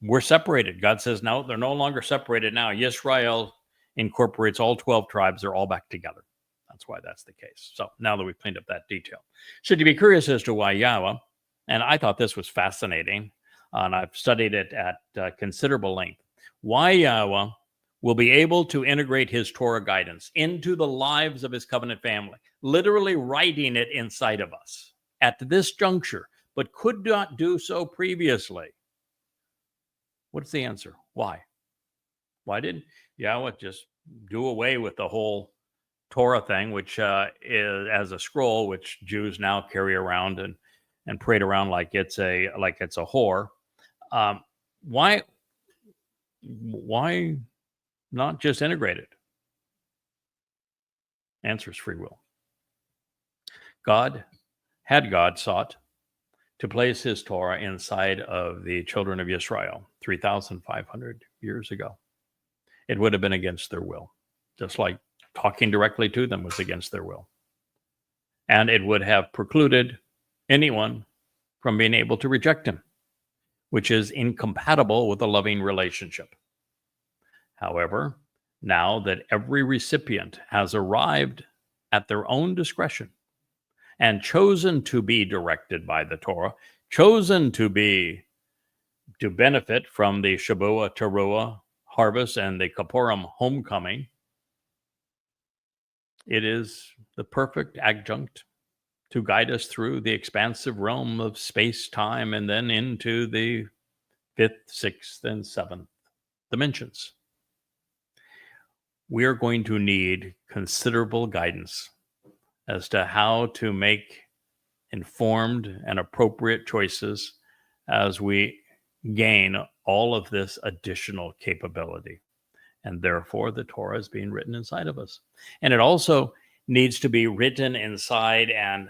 were separated. God says, no, they're no longer separated now. Yisrael incorporates all 12 tribes. They're all back together. That's why that's the case. So now that we've cleaned up that detail, should you be curious as to why Yahweh, and I thought this was fascinating, and I've studied it at considerable length, why Yahweh will be able to integrate his Torah guidance into the lives of his covenant family, literally writing it inside of us at this juncture, but could not do so previously. What's the answer? Why? Why didn't Yahweh just do away with the whole Torah thing, which is as a scroll, which Jews now carry around and parade around like it's a whore? Why not just integrate it? Answer is free will. God sought to place his Torah inside of the children of Israel 3,500 years ago, it would have been against their will, just like talking directly to them was against their will. And it would have precluded anyone from being able to reject him, which is incompatible with a loving relationship. However, now that every recipient has arrived at their own discretion and chosen to be directed by the Torah, chosen to benefit from the Shabat, Towrah, harvest, and the Kippurim homecoming, it is the perfect adjunct to guide us through the expansive realm of space-time and then into the 5th, 6th, and 7th dimensions. We are going to need considerable guidance as to how to make informed and appropriate choices as we gain all of this additional capability. And therefore, the Torah is being written inside of us. And it also needs to be written inside and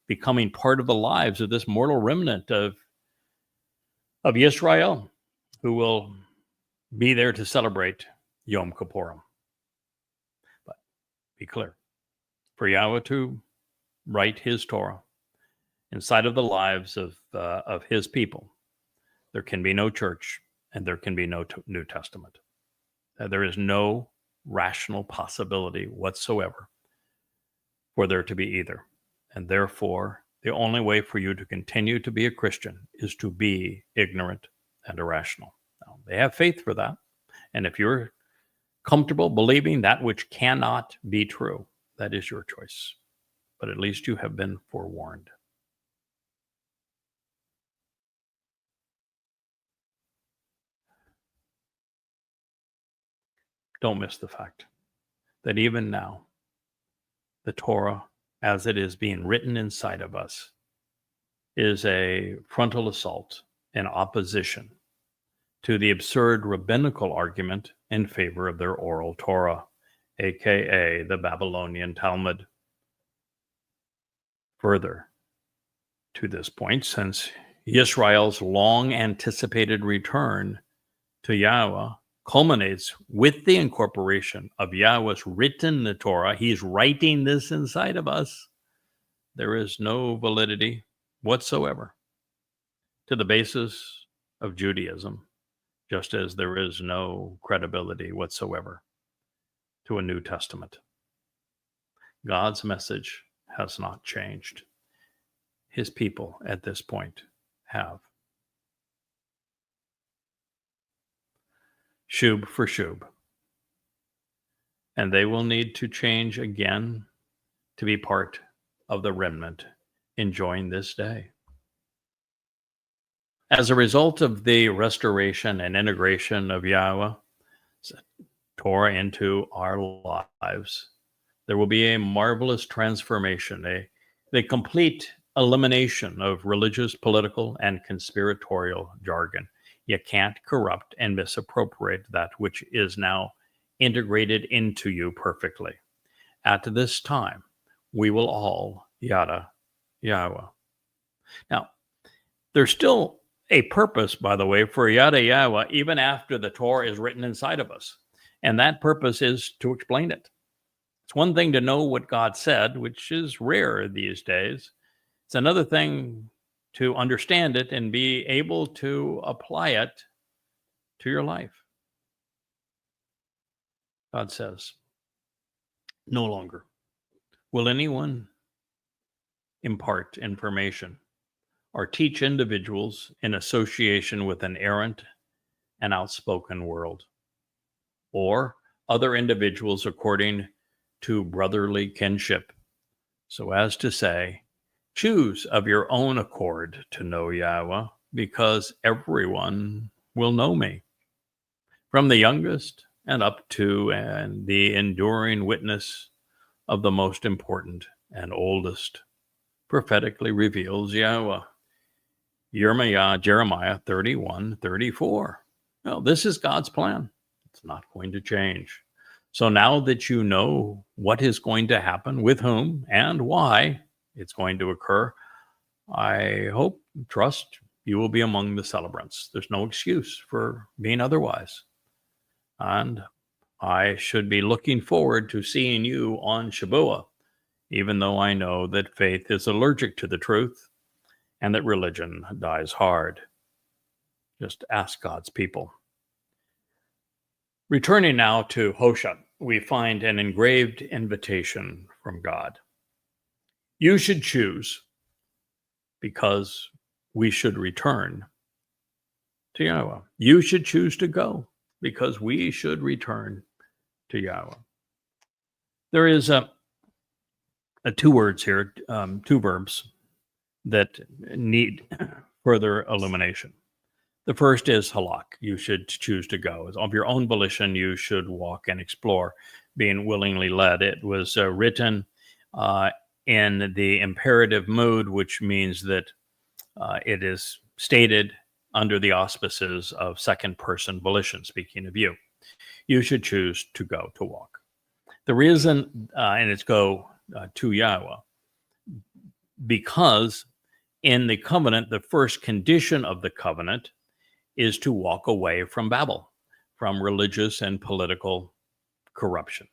becoming part of the lives of this mortal remnant of Israel, who will be there to celebrate Yom Kippurim. But be clear, for Yahweh to write his Torah inside of the lives of his people, there can be no church and there can be no New Testament. There is no rational possibility whatsoever for there to be either. And therefore, the only way for you to continue to be a Christian is to be ignorant and irrational. Now, they have faith for that. And if you're comfortable believing that which cannot be true, that is your choice. But at least you have been forewarned. Don't miss the fact that even now, the Torah, as it is being written inside of us, is a frontal assault in opposition to the absurd rabbinical argument in favor of their oral Torah, aka the Babylonian Talmud. Further to this point, since Israel's long anticipated return to Yahweh culminates with the incorporation of Yahweh's written the Torah, he's writing this inside of us, there is no validity whatsoever to the basis of Judaism, just as there is no credibility whatsoever to a New Testament. God's message has not changed. His people at this point have. Shub for shub. And they will need to change again to be part of the remnant enjoying this day. As a result of the restoration and integration of Yahweh, Torah into our lives, there will be a marvelous transformation, a complete elimination of religious, political, and conspiratorial jargon. You can't corrupt and misappropriate that which is now integrated into you perfectly. At this time, we will all Yada Yahowah. Now, there's still a purpose, by the way, for Yada Yahowah, even after the Torah is written inside of us. And that purpose is to explain it. It's one thing to know what God said, which is rare these days. It's another thing to understand it and be able to apply it to your life. God says, no longer will anyone impart information or teach individuals in association with an errant and outspoken world, or other individuals according to brotherly kinship, so as to say, choose of your own accord to know Yahweh, because everyone will know me, from the youngest and up to and the enduring witness of the most important and oldest, prophetically reveals Yahweh. Jeremiah 31:34. Well, this is God's plan. It's not going to change. So now that you know what is going to happen, with whom and why, it's going to occur, I hope, trust, you will be among the celebrants. There's no excuse for being otherwise. And I should be looking forward to seeing you on Shabuah, even though I know that faith is allergic to the truth and that religion dies hard. Just ask God's people. Returning now to Hosea, we find an engraved invitation from God. You should choose, because we should return to Yahowah. You should choose to go, because we should return to Yahowah. There is a two words here, two verbs that need further illumination. The first is halak. You should choose to go. Of your own volition, you should walk and explore, being willingly led. It was written in the imperative mood, which means that it is stated under the auspices of second person volition, speaking of you. You should choose to go, to walk. The reason, and it's go to Yahowah, because in the covenant, the first condition of the covenant is to walk away from Babel, from religious and political corruption.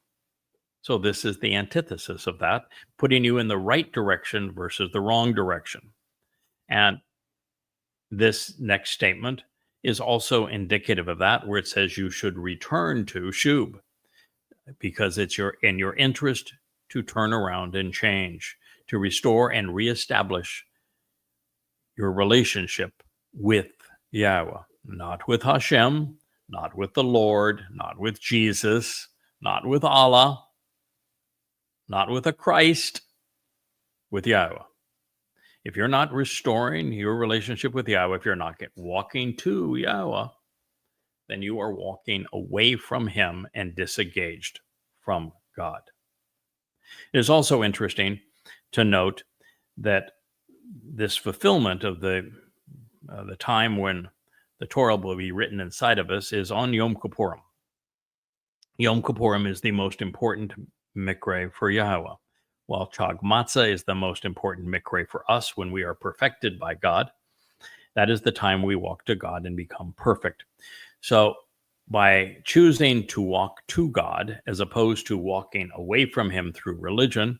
So this is the antithesis of that, putting you in the right direction versus the wrong direction. And this next statement is also indicative of that, where it says you should return to Shub, because it's in your interest to turn around and change, to restore and reestablish your relationship with Yahowah, not with Hashem, not with the Lord, not with Jesus, not with Allah, not with a Christ, with Yahowah. If you're not restoring your relationship with Yahowah, if you're not walking to Yahowah, then you are walking away from him and disengaged from God. It is also interesting to note that this fulfillment of the time when the Torah will be written inside of us is on Yom Kippurim. Yom Kippurim is the most important mikre for Yahowah, while Chag Matzah is the most important mikre for us when we are perfected by God. That is the time we walk to God and become perfect. So by choosing to walk to God as opposed to walking away from him through religion,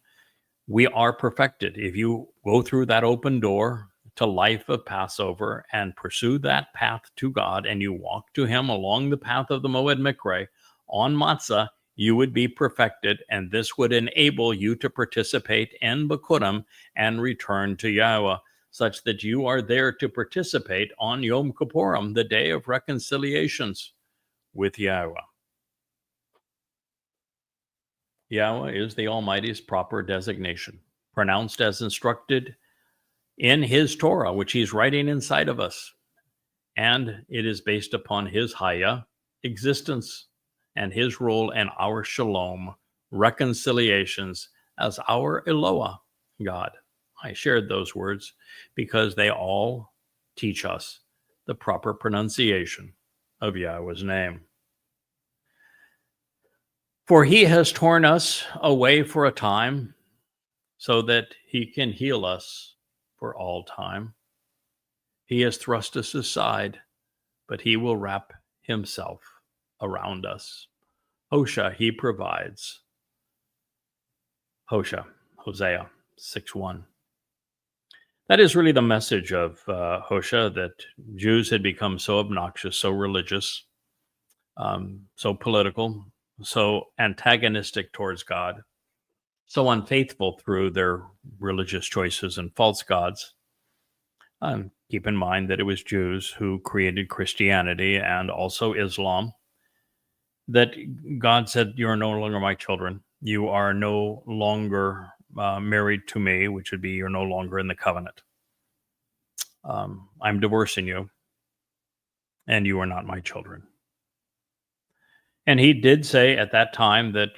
we are perfected. If you go through that open door to life of Passover and pursue that path to God, and you walk to him along the path of the Moed Mikre on Matzah, you would be perfected, and this would enable you to participate in Bikurim and return to Yahowah, such that you are there to participate on Yom Kippurim, the day of reconciliations with Yahowah. Yahowah is the Almighty's proper designation, pronounced as instructed in his Torah, which he's writing inside of us. And it is based upon his Haya existence and his role in our Shalom, reconciliations, as our Eloah, God. I shared those words because they all teach us the proper pronunciation of Yahweh's name. For he has torn us away for a time so that he can heal us for all time. He has thrust us aside, but he will wrap himself around us. Hosea, he provides. Hosea 6:1. That is really the message of Hosea, that Jews had become so obnoxious, so religious, so political, so antagonistic towards God, so unfaithful through their religious choices and false gods. Keep in mind that it was Jews who created Christianity and also Islam, that God said, you are no longer my children. You are no longer married to me, which would be you're no longer in the covenant. I'm divorcing you, and you are not my children. And he did say at that time that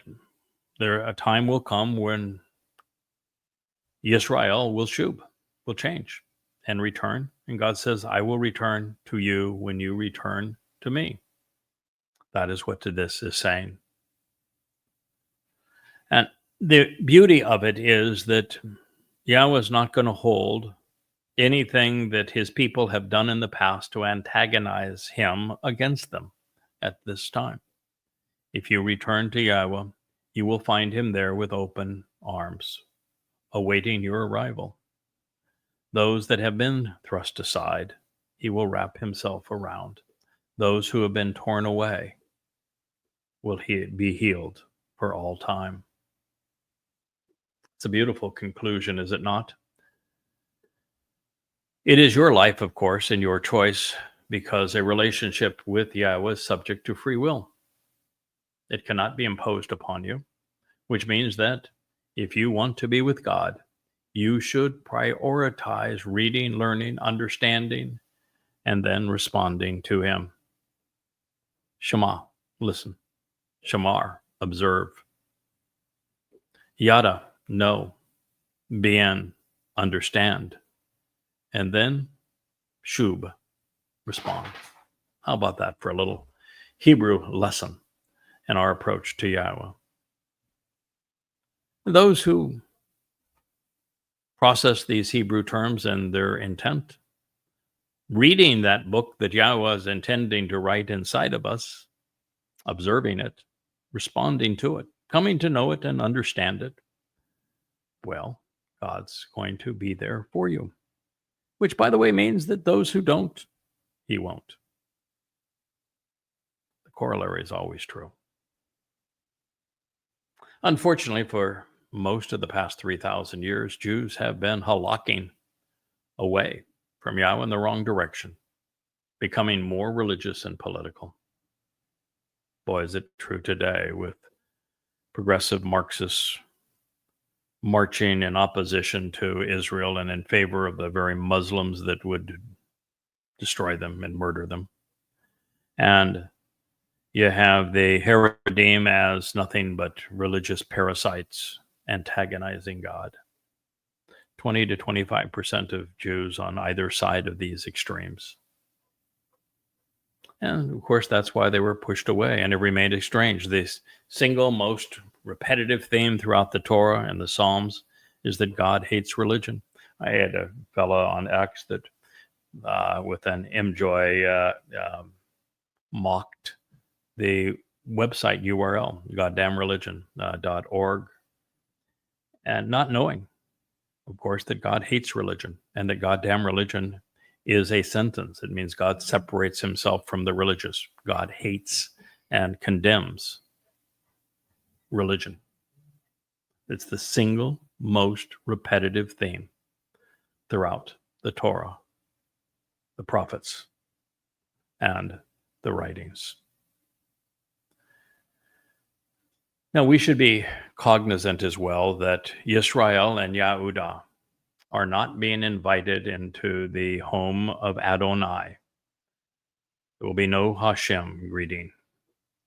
a time will come when Yisrael will shub, will change and return. And God says, I will return to you when you return to me. That is what this is saying. And the beauty of it is that Yahweh is not going to hold anything that his people have done in the past to antagonize him against them at this time. If you return to Yahweh, you will find him there with open arms, awaiting your arrival. Those that have been thrust aside, he will wrap himself around. Those who have been torn away will be healed for all time. It's a beautiful conclusion, is it not? It is your life, of course, and your choice, because a relationship with Yahweh is subject to free will. It cannot be imposed upon you, which means that if you want to be with God, you should prioritize reading, learning, understanding, and then responding to him. Shema, listen. Shamar, observe. Yada, know. Bien, understand. And then Shub, respond. How about that for a little Hebrew lesson in our approach to Yahweh? Those who process these Hebrew terms and their intent, reading that book that Yahweh is intending to write inside of us, observing it, responding to it, coming to know it and understand it, well, God's going to be there for you. Which, by the way, means that those who don't, he won't. The corollary is always true. Unfortunately, for most of the past 3,000 years, Jews have been halakking away from Yahweh in the wrong direction, becoming more religious and political. Boy, is it true today with progressive Marxists marching in opposition to Israel and in favor of the very Muslims that would destroy them and murder them. And you have the Haredim as nothing but religious parasites antagonizing God. 20 to 25% of Jews on either side of these extremes. And of course, that's why they were pushed away and it remained estranged. The single most repetitive theme throughout the Torah and the Psalms is that God hates religion. I had a fellow on X that with an MJoy mocked the website URL, goddamnreligion.org, and not knowing, of course, that God hates religion and that goddamn religion is a sentence. It means God separates himself from the religious. God hates and condemns religion. It's the single most repetitive theme throughout the Torah, the prophets, and the writings. Now, we should be cognizant as well that Yisrael and Yehudah are not being invited into the home of Adonai. There will be no Hashem greeting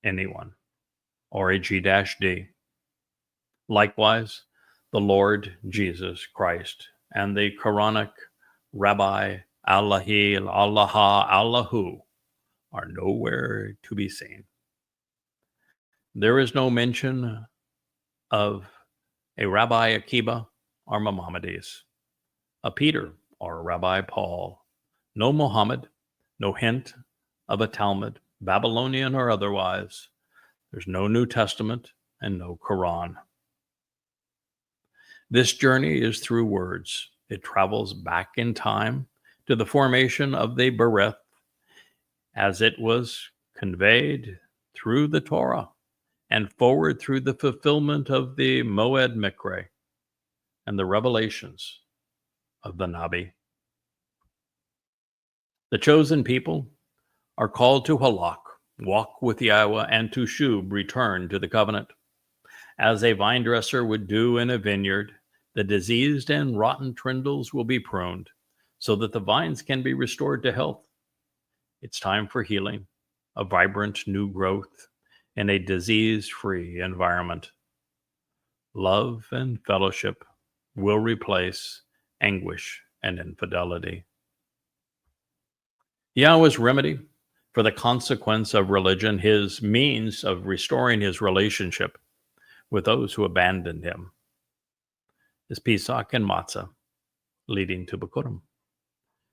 anyone, or a G-D. Likewise, the Lord Jesus Christ and the Quranic Rabbi Allahi, Allah, Allahu are nowhere to be seen. There is no mention of a Rabbi Akiba or Maimonides, a Peter or a Rabbi Paul, no Muhammad, no hint of a Talmud, Babylonian or otherwise. There's no New Testament and no Quran. This journey is through words. It travels back in time to the formation of the Bereth as it was conveyed through the Torah and forward through the fulfillment of the Moed Mikre and the revelations of the Nabi. The chosen people are called to halak, walk with Yahweh, and to shub, return to the covenant. As a vine dresser would do in a vineyard, the diseased and rotten trindles will be pruned so that the vines can be restored to health. It's time for healing, a vibrant new growth in a disease-free environment. Love and fellowship will replace anguish and infidelity. Yahweh's remedy for the consequence of religion, his means of restoring his relationship with those who abandoned him. is Pesach and Matzah, leading to Bikurim.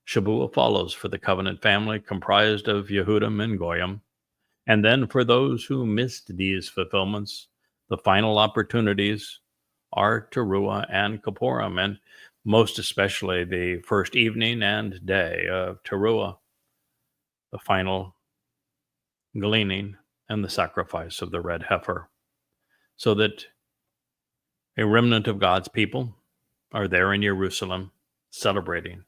Shabuah follows for the covenant family comprised of Yehudim and Goyim. And then for those who missed these fulfillments, the final opportunities are Towrah and Kippurim, and most especially the first evening and day of Towrah, the final gleaning and the sacrifice of the red heifer, so that a remnant of God's people are there in Jerusalem celebrating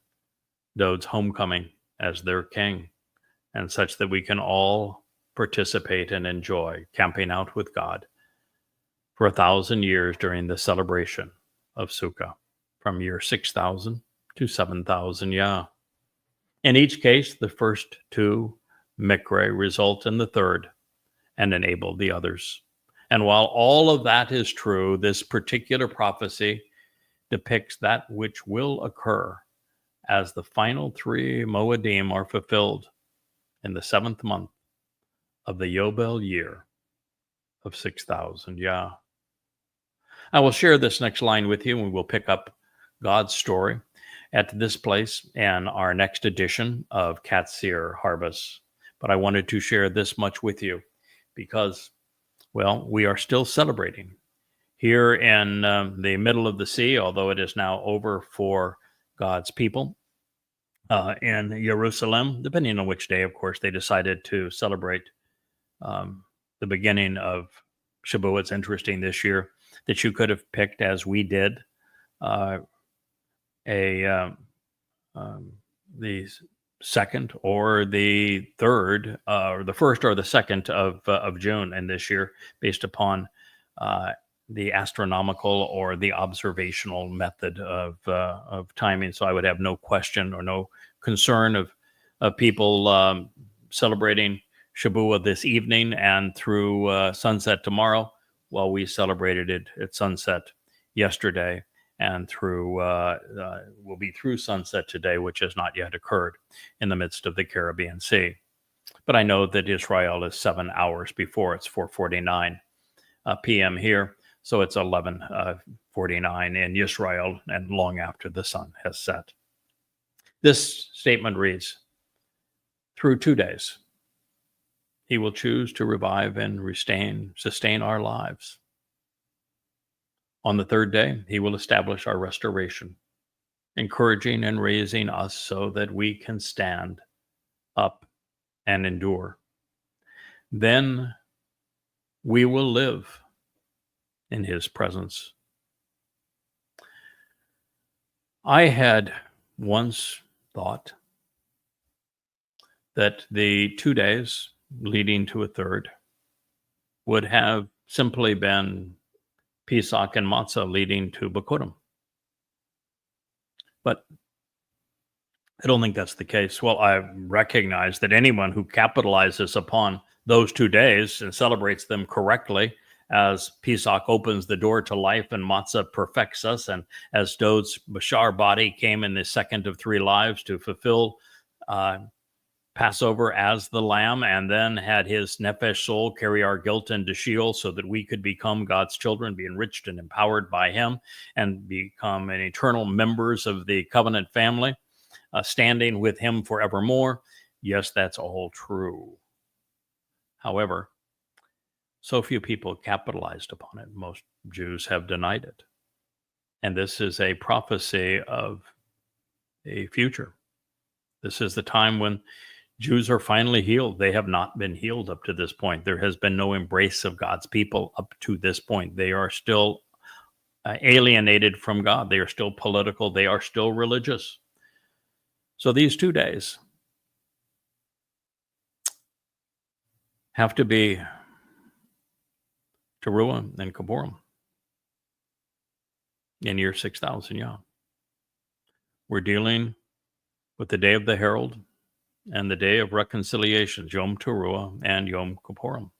Dod's homecoming as their king, and such that we can all participate and enjoy camping out with God for 1,000 years during the celebration of Sukkah, from year 6,000 to 7,000 Yah. In each case, the first two Mikre result in the third and enable the others. And while all of that is true, this particular prophecy depicts that which will occur as the final three Moedim are fulfilled in the 7th month of the Yobel year of 6,000 Yah. I will share this next line with you, and we will pick up God's story at this place in our next edition of Qatsyr-Harvest. But I wanted to share this much with you because, well, we are still celebrating here in the middle of the sea, although it is now over for God's people in Jerusalem, depending on which day, of course, they decided to celebrate the beginning of Shabuah. It's interesting this year that you could have picked, as we did, the second or the third, or the first or the second of June in this year, based upon the astronomical or the observational method of timing. So I would have no question or no concern of people celebrating Shabuah this evening and through sunset tomorrow, while we celebrated it at sunset yesterday, and through will be through sunset today, which has not yet occurred in the midst of the Caribbean Sea. But I know that Israel is 7 hours before. It's 4:49 p.m. here. So it's 11:49 in Israel, and long after the sun has set. This statement reads, through 2 days, he will choose to revive and sustain our lives. On the third day, he will establish our restoration, encouraging and raising us so that we can stand up and endure. Then we will live in his presence. I had once thought that the 2 days leading to a third would have simply been Pesach and Matzah leading to Bikurim. But I don't think that's the case. Well, I recognize that anyone who capitalizes upon those 2 days and celebrates them correctly, as Pesach opens the door to life and Matzah perfects us, and as Dod's Bashar body came in the second of 3 lives to fulfill Passover as the lamb, and then had his nefesh soul carry our guilt into Sheol so that we could become God's children, be enriched and empowered by him, and become an eternal members of the covenant family, standing with him forevermore. Yes, that's all true. However, so few people capitalized upon it. Most Jews have denied it. And this is a prophecy of a future. This is the time when Jews are finally healed. They have not been healed up to this point. There has been no embrace of God's people up to this point. They are still alienated from God. They are still political. They are still religious. So these 2 days have to be Towrah and Kippurim in year 6,000 Yah. We're dealing with the day of the herald and the day of reconciliation, Yom Towrah and Yom Kippurim.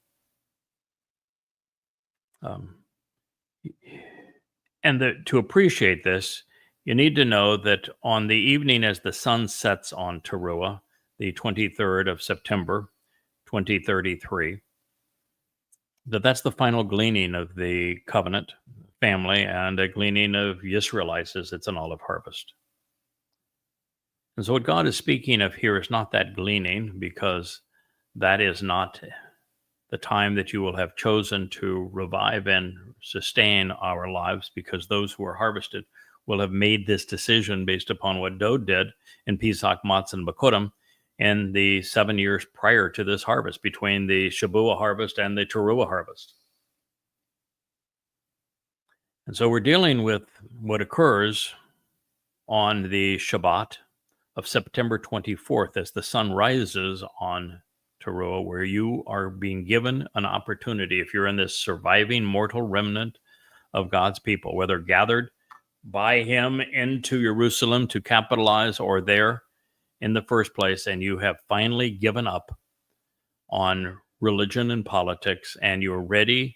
To appreciate this, you need to know that on the evening as the sun sets on Towrah, the 23rd of September, 2033, that's the final gleaning of the covenant, family, and a gleaning of Israelites as it's an olive harvest. And so what God is speaking of here is not that gleaning, because that is not the time that you will have chosen to revive and sustain our lives, because those who are harvested will have made this decision based upon what Dod did in Pesach, Matzah, and Bakurim in the 7 years prior to this harvest, between the Shabuah harvest and the Towrah harvest. And so we're dealing with what occurs on the Shabat of September 24th as the sun rises on Towrah, where you are being given an opportunity, if you're in this surviving mortal remnant of God's people, whether gathered by him into Jerusalem to capitalize or there in the first place, and you have finally given up on religion and politics, and you're ready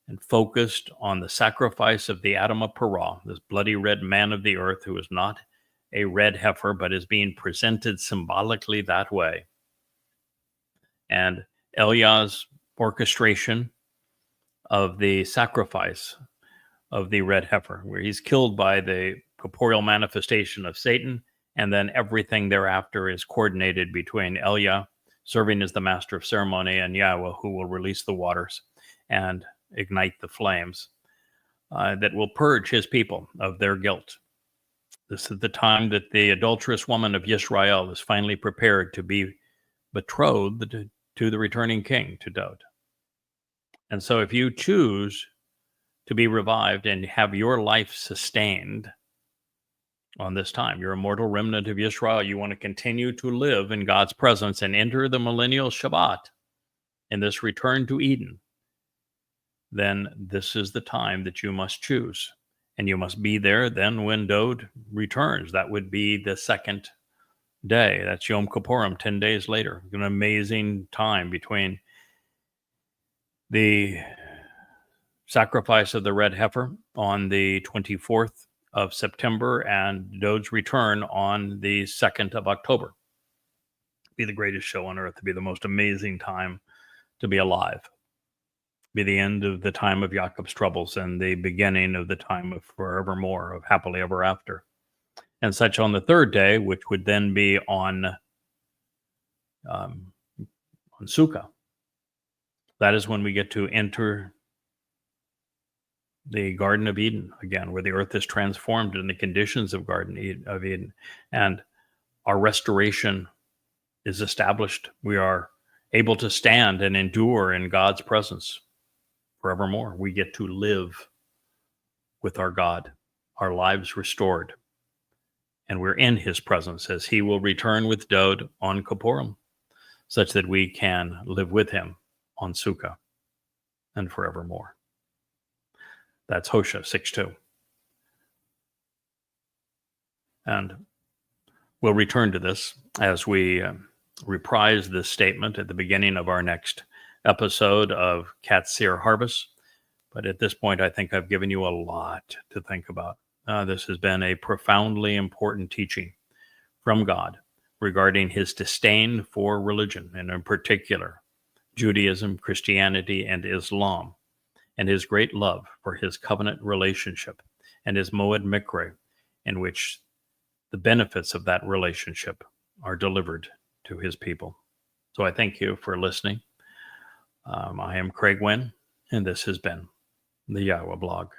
and focused on the sacrifice of the Adam of Parah, this bloody red man of the earth, who is not a red heifer, but is being presented symbolically that way. And Eliah's orchestration of the sacrifice of the red heifer, where he's killed by the corporeal manifestation of Satan, and then everything thereafter is coordinated between Eliah, serving as the master of ceremony, and Yahweh, who will release the waters and ignite the flames that will purge his people of their guilt. This is the time that the adulterous woman of Israel is finally prepared to be betrothed to the returning king, to Dod. And so if you choose to be revived and have your life sustained on this time, you're a mortal remnant of Israel, you want to continue to live in God's presence and enter the millennial Shabbat in this return to Eden, then this is the time that you must choose. And you must be there then when Dod returns. That would be the second day. That's Yom Kippurim, 10 days later. An amazing time between the sacrifice of the red heifer on the 24th of September and Dod's return on the 2nd of October. Be the greatest show on earth. To be the most amazing time to be alive. Be the end of the time of Jacob's troubles and the beginning of the time of forevermore, of happily ever after. And such on the third day, which would then be on Sukkah. That is when we get to enter the Garden of Eden again, where the earth is transformed in the conditions of Garden of Eden, and our restoration is established. We are able to stand and endure in God's presence forevermore. We get to live with our God, our lives restored, and we're in his presence as he will return with Dod on Kippurim, such that we can live with him on Sukkah and forevermore. That's Hosea 6:2. And we'll return to this as we reprise this statement at the beginning of our next episode of Qatsyr-Harvest. But at this point, I think I've given you a lot to think about. This has been a profoundly important teaching from God regarding his disdain for religion, and in particular, Judaism, Christianity, and Islam, and his great love for his covenant relationship and his Moed Mikre, in which the benefits of that relationship are delivered to his people. So I thank you for listening. I am Craig Winn, and this has been the YAHOWAH blog.